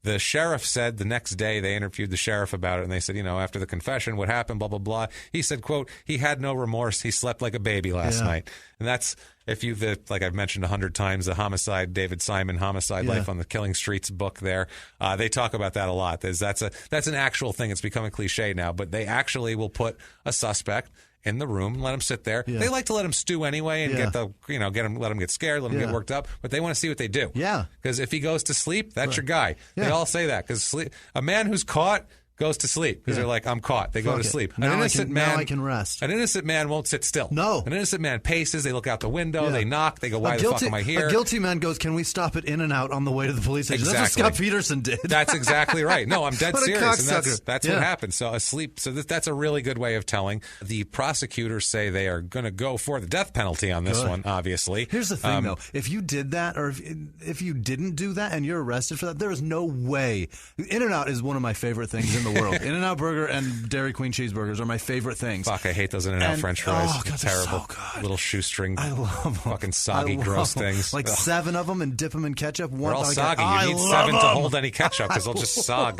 The sheriff said the next day they interviewed the sheriff about it, and they said, after the confession, what happened, blah, blah, blah. He said, quote, he had no remorse. He slept like a baby last night. And that's, like I've mentioned 100 times, the homicide, David Simon, Homicide Life on the Killing Streets book there. They talk about that a lot. That's an actual thing. It's become a cliche now, but they actually will put a suspect in the room, let him sit there. Yeah. They like to let him stew anyway and let him get scared, let him get worked up, but they want to see what they do. Yeah. Because if he goes to sleep, that's your guy. Yeah. They all say that because a man who's caught goes to sleep because they're like, I'm caught. They go to sleep. Now I can rest. An innocent man won't sit still. No. An innocent man paces. They look out the window. They knock. They go, why the fuck am I here? A guilty man goes, can we stop at In-N-Out on the way to the police station? Exactly. That's what Scott Peterson did. That's exactly right. No, I'm dead serious. And that's what happened. So asleep. So that's a really good way of telling. The prosecutors say they are going to go for the death penalty on this one, obviously. Here's the thing, though. If you did that or if you didn't do that and you're arrested for that, there is no way. In-N-Out is one of my favorite things in the world. In-N-Out burger and Dairy Queen cheeseburgers are my favorite things. Fuck, I hate those In-N-Out French fries. Oh, God, terrible. So good. Little shoestring, I love them. fucking soggy, gross things. Like 7 of them and dip them in ketchup. They're all soggy. You need 7 to hold any ketchup because they'll just sog.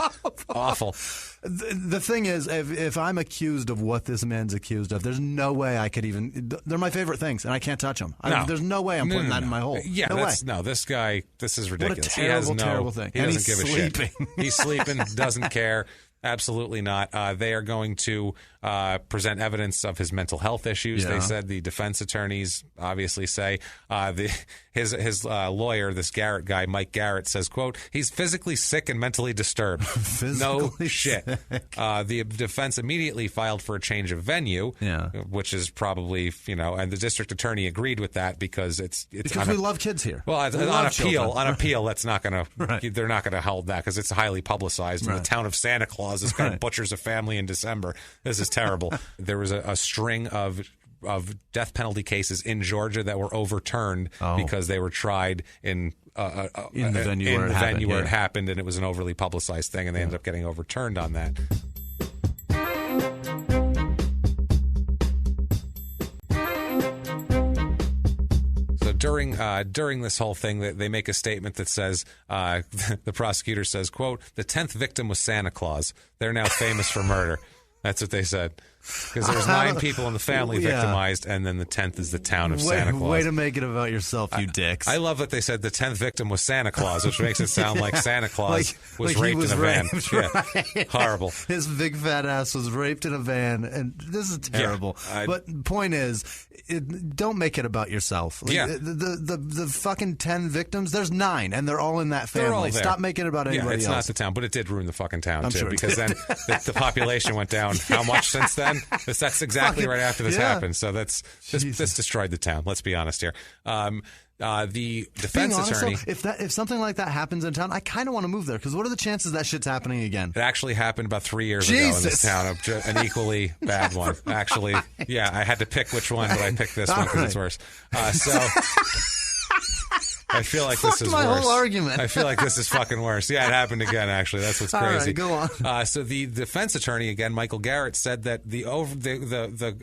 Awful. The thing is, if I'm accused of what this man's accused of, there's no way I could even. They're my favorite things, and I can't touch them. There's no way I'm putting that in my hole. Yeah, this guy, this is ridiculous. What a terrible, terrible thing. He doesn't give sleeping. a shit. He's sleeping, doesn't care. Absolutely not. They are going to present evidence of his mental health issues. They said the defense attorneys obviously say his lawyer, this Garrett guy, Mike Garrett, says, quote, he's physically sick and mentally disturbed. No shit. The defense immediately filed for a change of venue, which is probably, and the district attorney agreed with that because because we love kids here. Well, on appeal, that's not going to, they're not going to hold that because it's highly publicized in the town of Santa Claus. This guy butchers a family in December. This is terrible. There was a string of death penalty cases in Georgia that were overturned because they were tried in the venue where it happened, and it was an overly publicized thing, and they ended up getting overturned on that. During this whole thing, they make a statement that says, the prosecutor says, quote, the 10th victim was Santa Claus. They're now famous for murder. That's what they said. Because there's 9 people in the family victimized, and then the 10th is the town of Santa Claus. Way to make it about yourself, you dicks. I love that they said the 10th victim was Santa Claus, which makes it sound like Santa Claus was raped in a van. Right. Horrible. His big fat ass was raped in a van, and this is terrible. But point is, don't make it about yourself. The fucking 10 victims, there's 9, and they're all in that family. Stop making it about anybody else. It's not the town, but it did ruin the fucking town, too, because then the population went down how much since then? That's exactly right after this happened. So this destroyed the town. Let's be honest here. The defense attorney. If something like that happens in town, I kind of want to move there because what are the chances that shit's happening again? It actually happened about 3 years ago in this town, an equally bad one. Actually, I had to pick which one, but I picked this one because it's worse. I feel like this is my worse. Whole argument. I feel like this is fucking worse. Yeah, it happened again, actually. That's what's crazy. All right, go on. So the defense attorney, again, Michael Garrett, said that the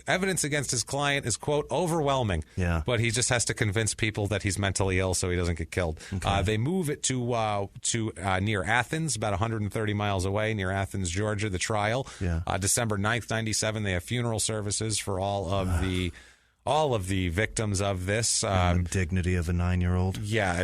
evidence against his client is, quote, overwhelming. Yeah. But he just has to convince people that he's mentally ill so he doesn't get killed. Okay. They move it to near Athens, about 130 miles away, near Athens, Georgia, the trial. Yeah. December 9th, 97, they have funeral services for all of the victims of this. The dignity of a 9-year-old. Yeah,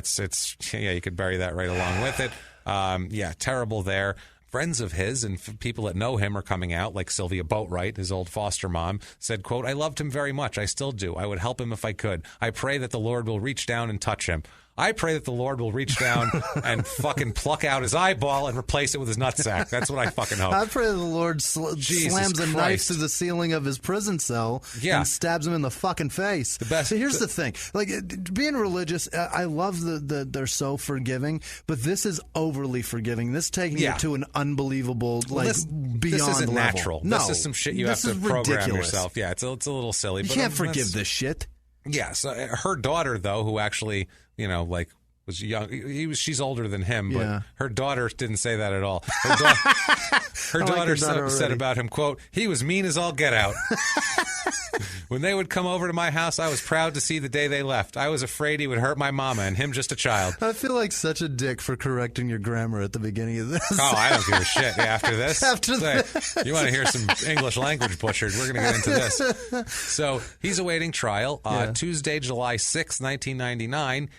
you could bury that right along with it. Terrible there. Friends of his and people that know him are coming out, like Sylvia Boatwright, his old foster mom, said, quote, I loved him very much. I still do. I would help him if I could. I pray that the Lord will reach down and touch him. I pray that the Lord will reach down and fucking pluck out his eyeball and replace it with his nutsack. That's what I fucking hope. I pray that the Lord slams a knife through the ceiling of his prison cell and stabs him in the fucking face. So here's the thing. Like, being religious, I love they're so forgiving, but this is overly forgiving. This taking it to an unbelievable, beyond this isn't level. natural. No, this is some shit you have to program ridiculous. Yourself. Yeah, it's a little silly. You can't forgive this shit. Yeah, so her daughter, though, who actually, was young. She's older than him, but her daughter didn't say that at all. Her daughter said about him, quote, "He was mean as all get out." When they would come over to my house, I was proud to see the day they left. I was afraid he would hurt my mama, and him just a child. I feel like such a dick for correcting your grammar at the beginning of this. Oh, I don't give a shit. After this, you want to hear some English language butchered, we're going to get into this. So he's awaiting trial. Tuesday, July 6, 1999.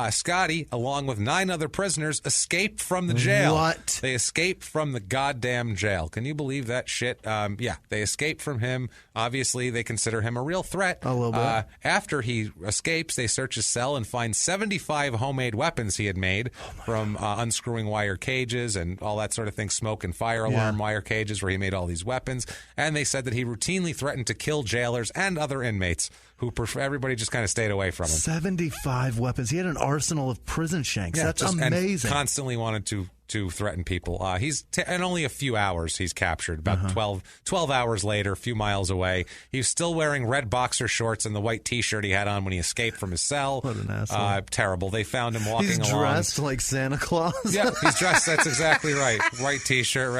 Scotty, along with 9 other prisoners, escaped from the jail. What? They escaped from the goddamn jail. Can you believe that shit? They escaped from him. Obviously, they consider him a real threat. A little bit. After he escapes, they search his cell and find 75 homemade weapons he had made from unscrewing wire cages and all that sort of thing, smoke and fire alarm wire cages where he made all these weapons. And they said that he routinely threatened to kill jailers and other inmates who everybody just kind of stayed away from him. 75 weapons. He had an arsenal of prison shanks. That's amazing. And constantly wanted to threaten people. He's in only a few hours he's captured. About 12 hours later, a few miles away. He's still wearing red boxer shorts and the white T-shirt he had on when he escaped from his cell. What an asshole. Terrible. They found him walking along. He's dressed like Santa Claus. Yeah, he's dressed. That's exactly right. White T-shirt,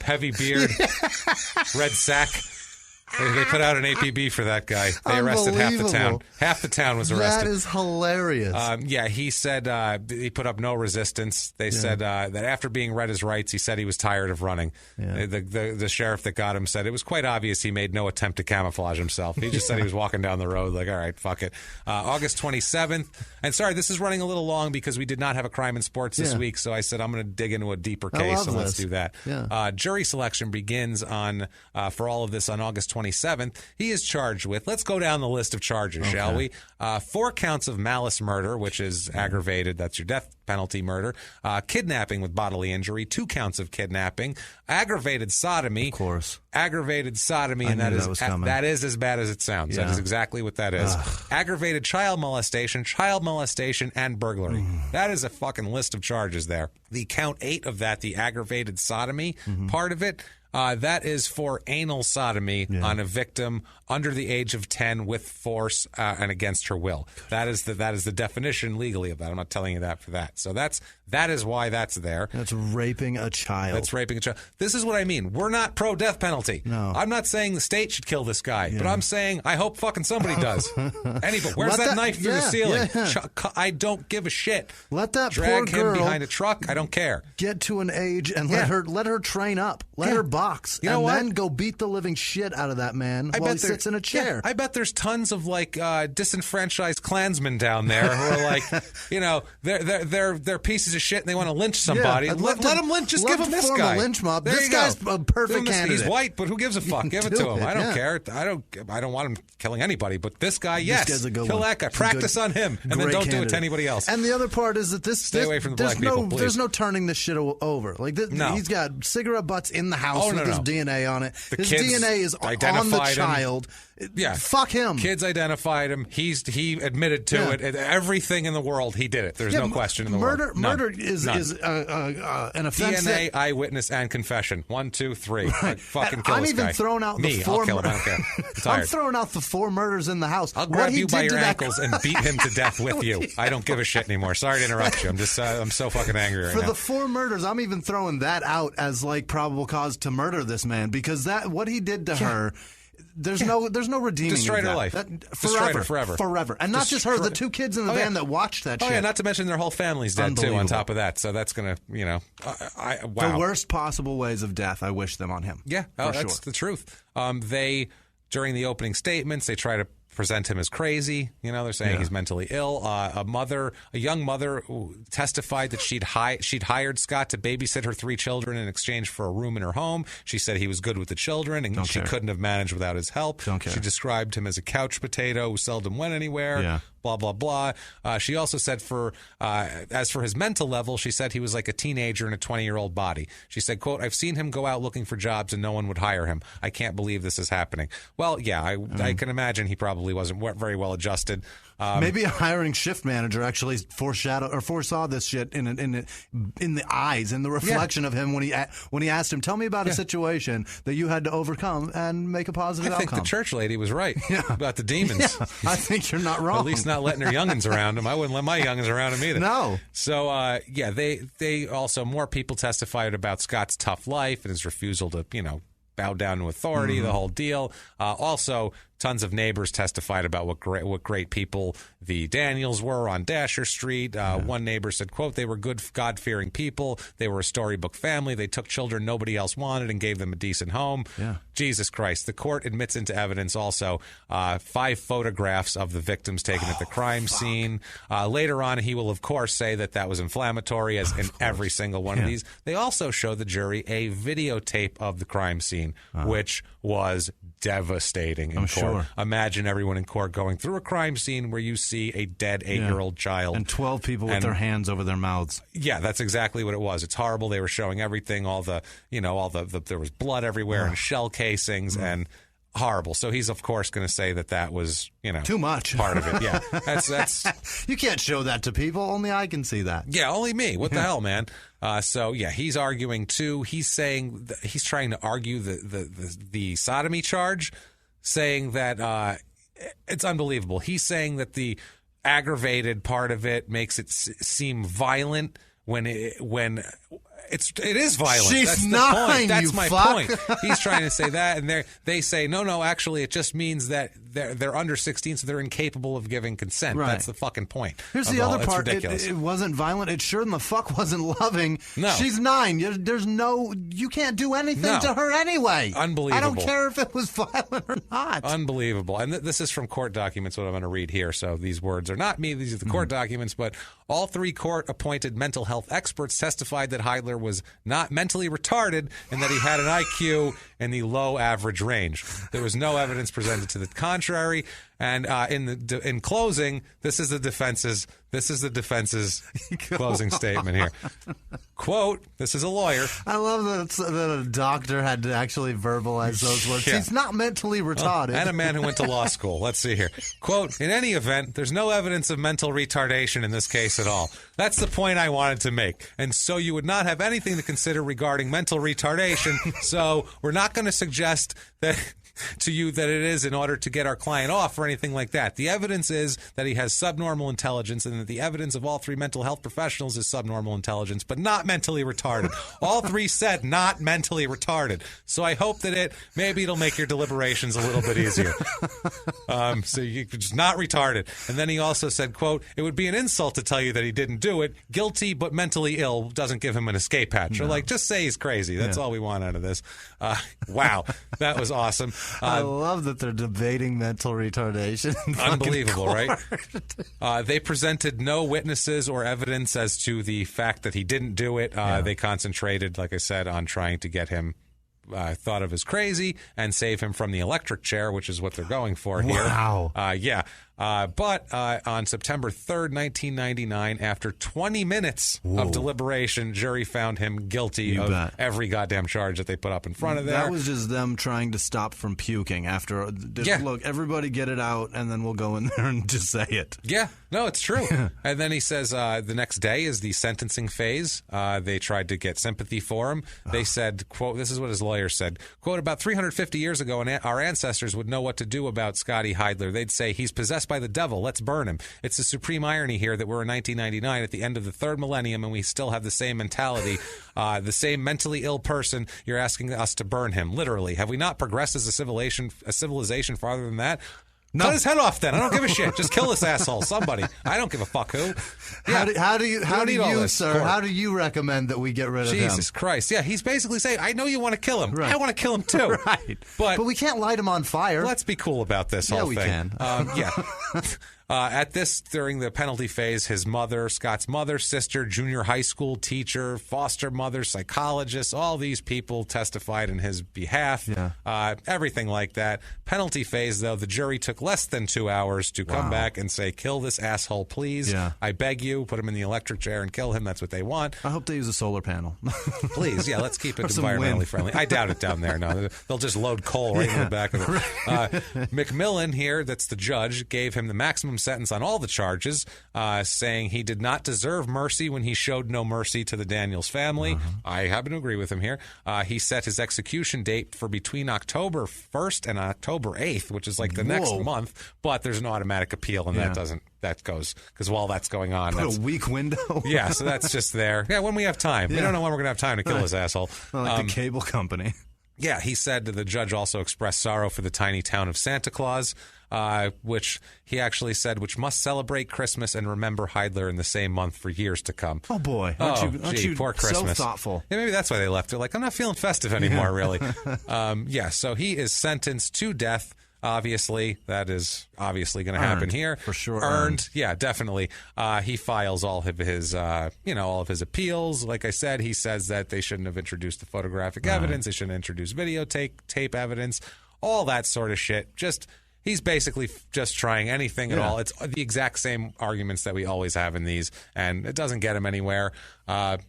heavy beard, red sack. They put out an APB for that guy. They arrested half the town. Half the town was arrested. That is hilarious. He said he put up no resistance. They said that after being read his rights, he said he was tired of running. Yeah. The sheriff that got him said it was quite obvious he made no attempt to camouflage himself. He just said he was walking down the road like, all right, fuck it. August 27th. And sorry, this is running a little long because we did not have a crime in sports this week, so I said I'm going to dig into a deeper case, and let's do that. Yeah. Jury selection begins for all of this on August 27th. He is charged with, let's go down the list of charges, shall we? 4 counts of malice murder, which is aggravated, that's your death penalty murder, kidnapping with bodily injury, 2 counts of kidnapping, aggravated sodomy. Of course. Aggravated sodomy, and that is as bad as it sounds. Yeah. That is exactly what that is. Aggravated child molestation, and burglary. That is a fucking list of charges there. The count 8 of that, the aggravated sodomy part of it, that is for anal sodomy on a victim under the age of 10 with force and against her will. That is the definition legally of that. I'm not telling you that for that. So that is why that's there. That's raping a child. That's raping a child. This is what I mean. We're not pro death penalty. No. I'm not saying the state should kill this guy, but I'm saying I hope fucking somebody does. Anybody. Where's that knife through the ceiling? Yeah. I don't give a shit. Let that drag poor girl him behind a truck. I don't care. Get to an age and let her train up. Let her box. You know and what? Then go beat the living shit out of that man while he sits in a chair. I bet there's tons of disenfranchised Klansmen down there who are like, they're pieces of shit and they want to lynch somebody. Let them lynch. Just give him this guy. A lynch mob. This guy's a perfect candidate. He's white, but who gives a fuck? Give it to him. I don't care. I don't want him killing anybody, but this guy, yes. This guy's a good Kill one. that guy. Practice on him, and then don't do it to anybody else. And the other part is that stay away from the black people, please. There's no turning this shit over. He's got cigarette butts in the house with his DNA on it. His DNA is on the child. Yeah, fuck him. Kids identified him. He admitted to it. Everything in the world, he did it. There's no question in the world. Murder is an offense. DNA, eyewitness, and confession. 1, 2, 3. Right. Fucking kill this guy. I'm even throwing out the 4. I'll kill him. I don't care. I'm throwing out the 4 murders in the house. I'll grab you by your ankles and beat him to death with you. I don't give a shit anymore. Sorry to interrupt you. I'm just I'm so fucking angry right now. For the 4 murders, I'm even throwing that out as probable cause to murder this man because what he did to her. There's no redeeming. Destroyed her life. Forever. And not just her, the 2 kids in the van that watched that shit. Oh, yeah, not to mention their whole family's dead, too, on top of that. So that's going to, wow. The worst possible ways of death, I wish them on him. Yeah, that's the truth. During the opening statements, they try to present him as crazy. They're saying he's mentally ill. A young mother who testified that she'd hired Scott to babysit her 3 children in exchange for a room in her home. She said he was good with the children and she couldn't have managed without his help. She described him as a couch potato who seldom went anywhere. Yeah. Blah, blah, blah. She also said as for his mental level, she said he was like a teenager in a 20-year-old body. She said, quote, I've seen him go out looking for jobs and no one would hire him. I can't believe this is happening. Well, yeah, I can imagine he probably probably wasn't very well adjusted. Maybe a hiring shift manager actually foresaw this shit in the eyes, in the reflection of him when he asked him, tell me about a situation that you had to overcome and make a positive outcome. I think the church lady was right about the demons. Yeah, I think you're not wrong. At least not letting her youngins around him. I wouldn't let my youngins around him either. No. So, they also, more people testified about Scott's tough life and his refusal to, bow down to authority, the whole deal. Also, tons of neighbors testified about what great people the Daniels were on Dasher Street. One neighbor said, quote, they were good, God-fearing people. They were a storybook family. They took children nobody else wanted and gave them a decent home. Yeah. Jesus Christ. The court admits into evidence also 5 photographs of the victims taken at the crime scene. Later on, he will, of course, say that was inflammatory, as in every single one of these. They also show the jury a videotape of the crime scene, which was devastating in court. Sure. Imagine everyone in court going through a crime scene where you see a dead 8-year-old child. And 12 people with their hands over their mouths. Yeah, that's exactly what it was. It's horrible. They were showing everything, there was blood everywhere and shell casings and horrible. So he's, of course, going to say that was, too much. Part of it. Yeah. That's You can't show that to people. Only I can see that. Yeah, only me. What the hell, man? He's arguing too. He's saying he's trying to argue the sodomy charge, saying that it's unbelievable. He's saying that the aggravated part of it makes it seem violent when it is violent. She's That's 9, the point. That's you my fuck. point. He's trying to say that, and they say no. Actually, it just means that they're under 16, so they're incapable of giving consent. Right. That's the fucking point. Here's the other part. Ridiculous. It wasn't violent. It sure in the fuck wasn't loving. No. She's 9. You can't do anything to her anyway. Unbelievable. I don't care if it was violent or not. Unbelievable. And this is from court documents, what I'm going to read here. So these words are not me. These are the court documents. But all 3 court-appointed mental health experts testified that Heidler was not mentally retarded and that he had an IQ in the low average range. There was no evidence presented to the contrary. And in closing, this is the defense's closing statement here. Quote, this is a lawyer. I love that a doctor had to actually verbalize those words. Yeah. He's not mentally retarded. And a man who went to law school. Let's see here. Quote, in any event, there's no evidence of mental retardation in this case at all. That's the point I wanted to make. And so you would not have anything to consider regarding mental retardation. So we're not going to suggest to you that it is in order to get our client off or anything like that. The evidence is that he has subnormal intelligence, and that the evidence of all 3 mental health professionals is subnormal intelligence, but not mentally retarded. All 3 said not mentally retarded. So I hope that maybe it'll make your deliberations a little bit easier. So you're just not retarded. And then he also said, quote, it would be an insult to tell you that he didn't do it. Guilty but mentally ill doesn't give him an escape hatch. No. Or just say he's crazy. That's all we want out of this. Wow. That was awesome. I love that they're debating mental retardation. Unbelievable, right? They presented no witnesses or evidence as to the fact that he didn't do it. They concentrated, like I said, on trying to get him thought of as crazy and save him from the electric chair, which is what they're going for here. Wow. But on September 3rd, 1999, after 20 minutes of deliberation, jury found him guilty of every goddamn charge that they put up in front of there. That was just them trying to stop from puking after, look, everybody get it out, and then we'll go in there and just say it. Yeah, no, it's true. And then he says the next day is the sentencing phase. They tried to get sympathy for him. They said, quote, this is what his lawyer said, quote, about 350 years ago, our ancestors would know what to do about Scotty Heidler. They'd say, he's possessed by the devil. Let's burn him. It's a supreme irony here that we're in 1999 at the end of the 3rd millennium and we still have the same mentality, the same mentally ill person. You're asking us to burn him. Literally. Have we not progressed as a civilization farther than that? No. Cut his head off then. I don't give a shit. Just kill this asshole. Somebody. I don't give a fuck who. Yeah. How do you recommend that we get rid of him? Jesus Christ. Yeah, he's basically saying, I know you want to kill him. Right. I want to kill him too. Right. But we can't light him on fire. Let's be cool about this whole thing. Yeah, we can. During the penalty phase, his mother, Scott's mother, sister, junior high school teacher, foster mother, psychologist, all these people testified in his behalf. Yeah. Everything like that. Penalty phase, though, the jury took less than 2 hours to come back and say, kill this asshole, please. Yeah. I beg you, put him in the electric chair and kill him. That's what they want. I hope they use a solar panel. Please, yeah, let's keep it environmentally friendly. I doubt it down there. No, they'll just load coal right in the back of it. McMillan here, that's the judge, gave him the maximum sentence on all the charges, saying he did not deserve mercy when he showed no mercy to the Daniels family. I happen to agree with him here. He set his execution date for between October 1st and October 8th, which is like the next month, but there's an automatic appeal, and that goes, because while that's going on, that's a weak window. Yeah, so that's just there. Yeah, when we have time. We don't know when we're going to have time to kill this asshole. Like the cable company. Yeah, he said the judge also expressed sorrow for the tiny town of Santa Claus, which he actually said, which must celebrate Christmas and remember Heidler in the same month for years to come. Oh, boy. Aren't you poor Christmas. So thoughtful. Yeah, maybe that's why they left. They're like, I'm not feeling festive anymore, really. So he is sentenced to death. Obviously, that is obviously going to happen here. For sure. Earned. Yeah, definitely. He files all of his, all of his appeals. Like I said, he says that they shouldn't have introduced the photographic evidence. They shouldn't have introduced tape evidence. All that sort of shit. He's basically just trying anything at all. It's the exact same arguments that we always have in these, and it doesn't get him anywhere.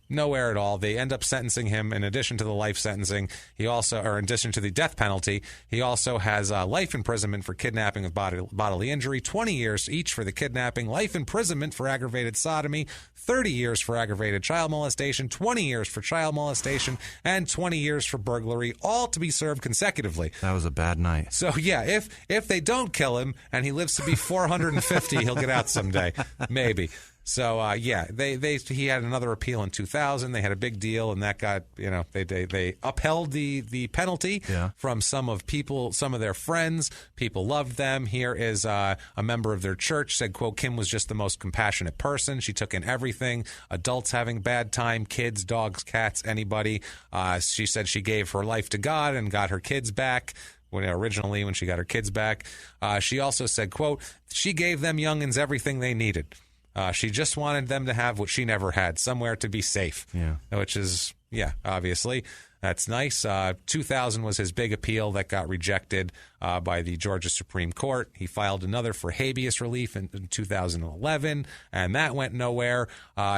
Nowhere at all. They end up sentencing him in addition to the life sentencing. In addition to the death penalty, he also has life imprisonment for kidnapping with bodily injury, 20 years each for the kidnapping, life imprisonment for aggravated sodomy, 30 years for aggravated child molestation, 20 years for child molestation, and 20 years for burglary, all to be served consecutively. That was a bad night. So, yeah, if they don't kill him and he lives to be 450, he'll get out someday. Maybe. So, he had another appeal in 2000. They had a big deal, and that got, they upheld the penalty from some of their friends. People loved them. Here is a member of their church said, quote, Kim was just the most compassionate person. She took in everything. Adults having a bad time, kids, dogs, cats, anybody. She said she gave her life to God and got her kids back. When she got her kids back. She also said, quote, she gave them youngins everything they needed. She just wanted them to have what she never had, somewhere to be safe. Yeah. Which is, obviously, that's nice. 2000 was his big appeal that got rejected by the Georgia Supreme Court. He filed another for habeas relief in 2011, and that went nowhere.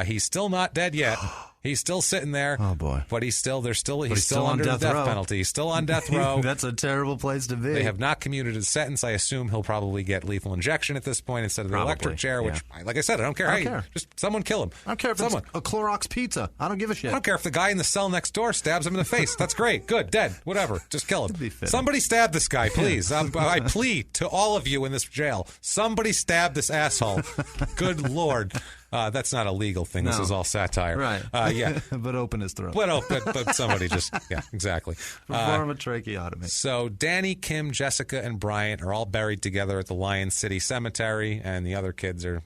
He's still not dead yet. He's still sitting there. Oh, boy. But he's still under the death penalty. He's still on death row. That's a terrible place to be. They have not commuted his sentence. I assume he'll probably get lethal injection at this point instead of the electric chair, which, like I said, I don't care. I don't care. Just someone kill him. I don't care if it's a Clorox pizza. I don't give a shit. I don't care if the guy in the cell next door stabs him in the face. That's great. Good. Dead. Whatever. Just kill him. Somebody stab this guy, please. I plead to all of you in this jail. Somebody stab this asshole. Good Lord. That's not a legal thing. No. This is all satire. Right. Yeah. But open his throat. But somebody just, exactly. Perform a tracheotomy. So Danny, Kim, Jessica, and Bryant are all buried together at the Lion City Cemetery, and the other kids are,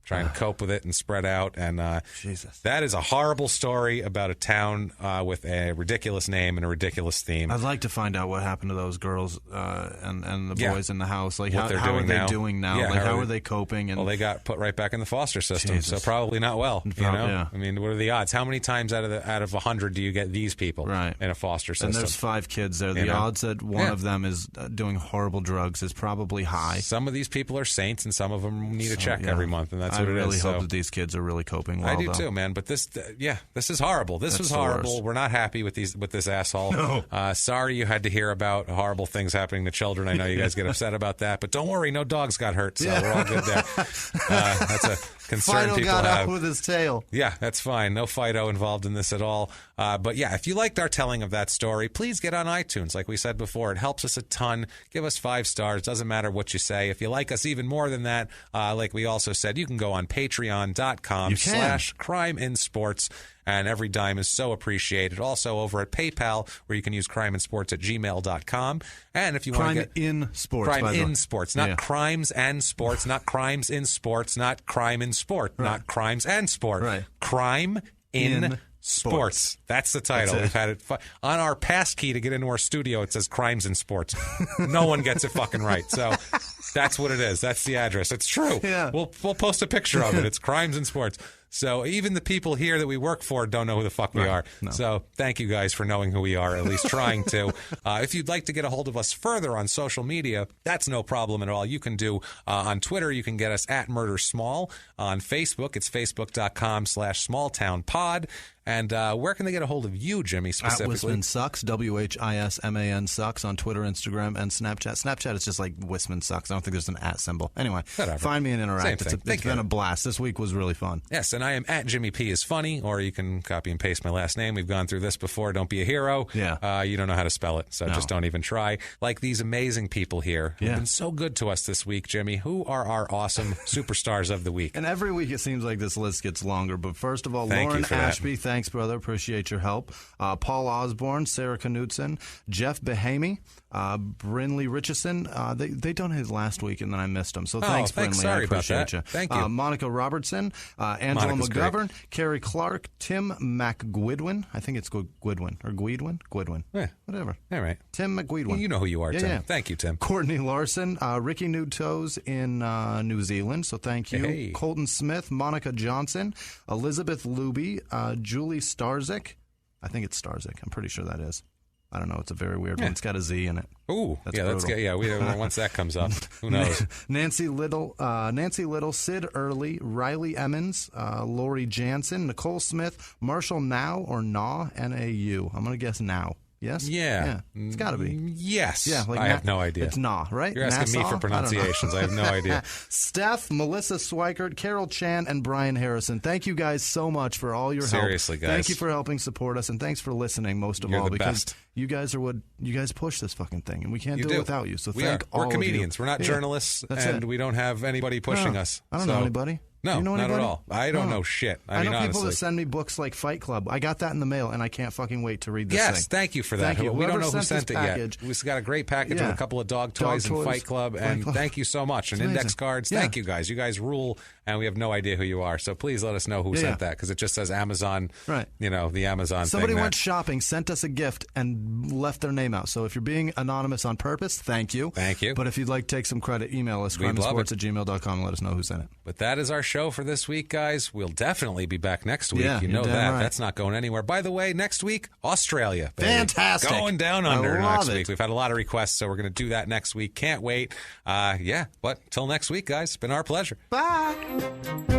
trying to cope with it and spread out. And Jesus. That is a horrible story about a town with a ridiculous name and a ridiculous theme. I'd like to find out what happened to those girls and the boys in the house. Like, how are they doing now? Yeah, how are they coping? And they got put right back in the foster system, so probably not well. Yeah. I mean, what are the odds? How many times out of 100 do you get these people in a foster system? And there's 5 kids there. The odds that one of them is doing horrible drugs is probably high. Some of these people are saints, and some of them need a check every month, and that's what it is. I really hope that these kids are really coping well. I do too, man. But this is horrible. This was horrible. We're not happy with this asshole. No. Sorry you had to hear about horrible things happening to children. I know you guys get upset about that, but don't worry, no dogs got hurt, so we're all good there. That's a concern Fido people got have. out with his tail. Yeah, that's fine. No Fido involved in this at all. But yeah, if you liked our telling of that story, please get on iTunes. Like we said before, it helps us a ton. Give us 5 stars. Doesn't matter what you say. If you like us even more than that, like we also said, you can go on patreon.com/crimeinsports. And every dime is so appreciated. Also over at PayPal, where you can use crimeinsports@gmail.com. And if you want to get in sports, crime in sports, not crimes and sports, not crimes in sports, not crime in sport, not crimes and sport, crime in sports. That's the title. We've had it on our pass key to get into our studio. It says crimes in sports. No one gets it fucking right. So That's what it is. That's the address. It's true. Yeah. We'll post a picture of it. It's Crimes and Sports. So even the people here that we work for don't know who the fuck we are. No. So thank you guys for knowing who we are, at least trying to. If you'd like to get a hold of us further on social media, that's no problem at all. You can do on Twitter, you can get us at Murder Small. On Facebook, it's facebook.com/smalltownpod. And where can they get a hold of you, Jimmy, specifically? At Whisman Sucks, WHISMAN Sucks on Twitter, Instagram, and Snapchat. Snapchat is just like Whisman Sucks. I don't think there's an at symbol. Anyway, find me and interact. It's been a blast. This week was really fun. Yes, and I am at Jimmy P is funny, or you can copy and paste my last name. We've gone through this before. Don't be a hero. Yeah. You don't know how to spell it, so just don't even try. Like these amazing people here who've been so good to us this week, Jimmy. Who are our awesome superstars of the week? And every week it seems like this list gets longer. But first of all, Lauren Ashby, thanks, brother. Appreciate your help. Paul Osborne, Sarah Knutson, Jeff Behamy, Brinley Richardson. They donated last week, and then I missed them. So thanks, Brinley. Sorry I appreciate you. Thank you. Monica Robertson, Angela McGovern, Carrie Clark, Tim McGuidwin. I think it's Guidwin or Guidwin? Guidwin. Yeah. Whatever. All right. Tim McGuidwin. You know who you are, Tim. Yeah. Thank you, Tim. Courtney Larson, Ricky Newtoes in New Zealand, so thank you. Hey. Colton Smith, Monica Johnson, Elizabeth Luby, Julie Starzik. I think it's Starzik. I'm pretty sure that is. I don't know. It's a very weird one. It's got a Z in it. Ooh, that's good. Yeah, once that comes up, who knows? Nancy Little, Sid Early, Riley Emmons, Lori Jansen, Nicole Smith, Marshall Now or Naw, N-A-U. I'm going to guess Now. Yes? Yeah. It's got to be. Yes. Yeah, like I have no idea. It's Nah, right? You're asking me for pronunciations. I have no idea. Steph, Melissa Swikert, Carol Chan, and Brian Harrison. Thank you guys so much for all your help. Seriously, guys. Thank you for helping support us, and thanks for listening most of You're all. the because best. you guys are what you guys push this fucking thing, and we can't do it without you. So We're all comedians. of you. We're not journalists, and we don't have anybody pushing us. I don't know anybody. No, you know not at anybody? all. I don't know shit. I mean, know people honestly. that send me books like Fight Club. I got that in the mail, and I can't fucking wait to read this thing. Yes, thank you for that. Thank you. We don't know who Whoever sent it package, yet. We've got a great package with a couple of dog toys and Fight Club, and thank you so much. And index cards. Thank you guys. You guys rule, and we have no idea who you are. So please let us know who sent that, because it just says Amazon. Right. You know, the Amazon Somebody thing. went shopping, sent us a gift, and left their name out. So if you're being anonymous on purpose, thank you. Thank you. But if you'd like to take some credit, email us, crimeinsports@gmail.com, and let us know who sent it. But that is our show for this week, guys. We'll definitely be back next week. Yeah, you know that. Right. That's not going anywhere. By the way, next week, Australia. Baby. Fantastic. Going down under next it. week. We've had a lot of requests, so we're going to do that next week. Can't wait. But till next week, guys, it's been our pleasure. Bye.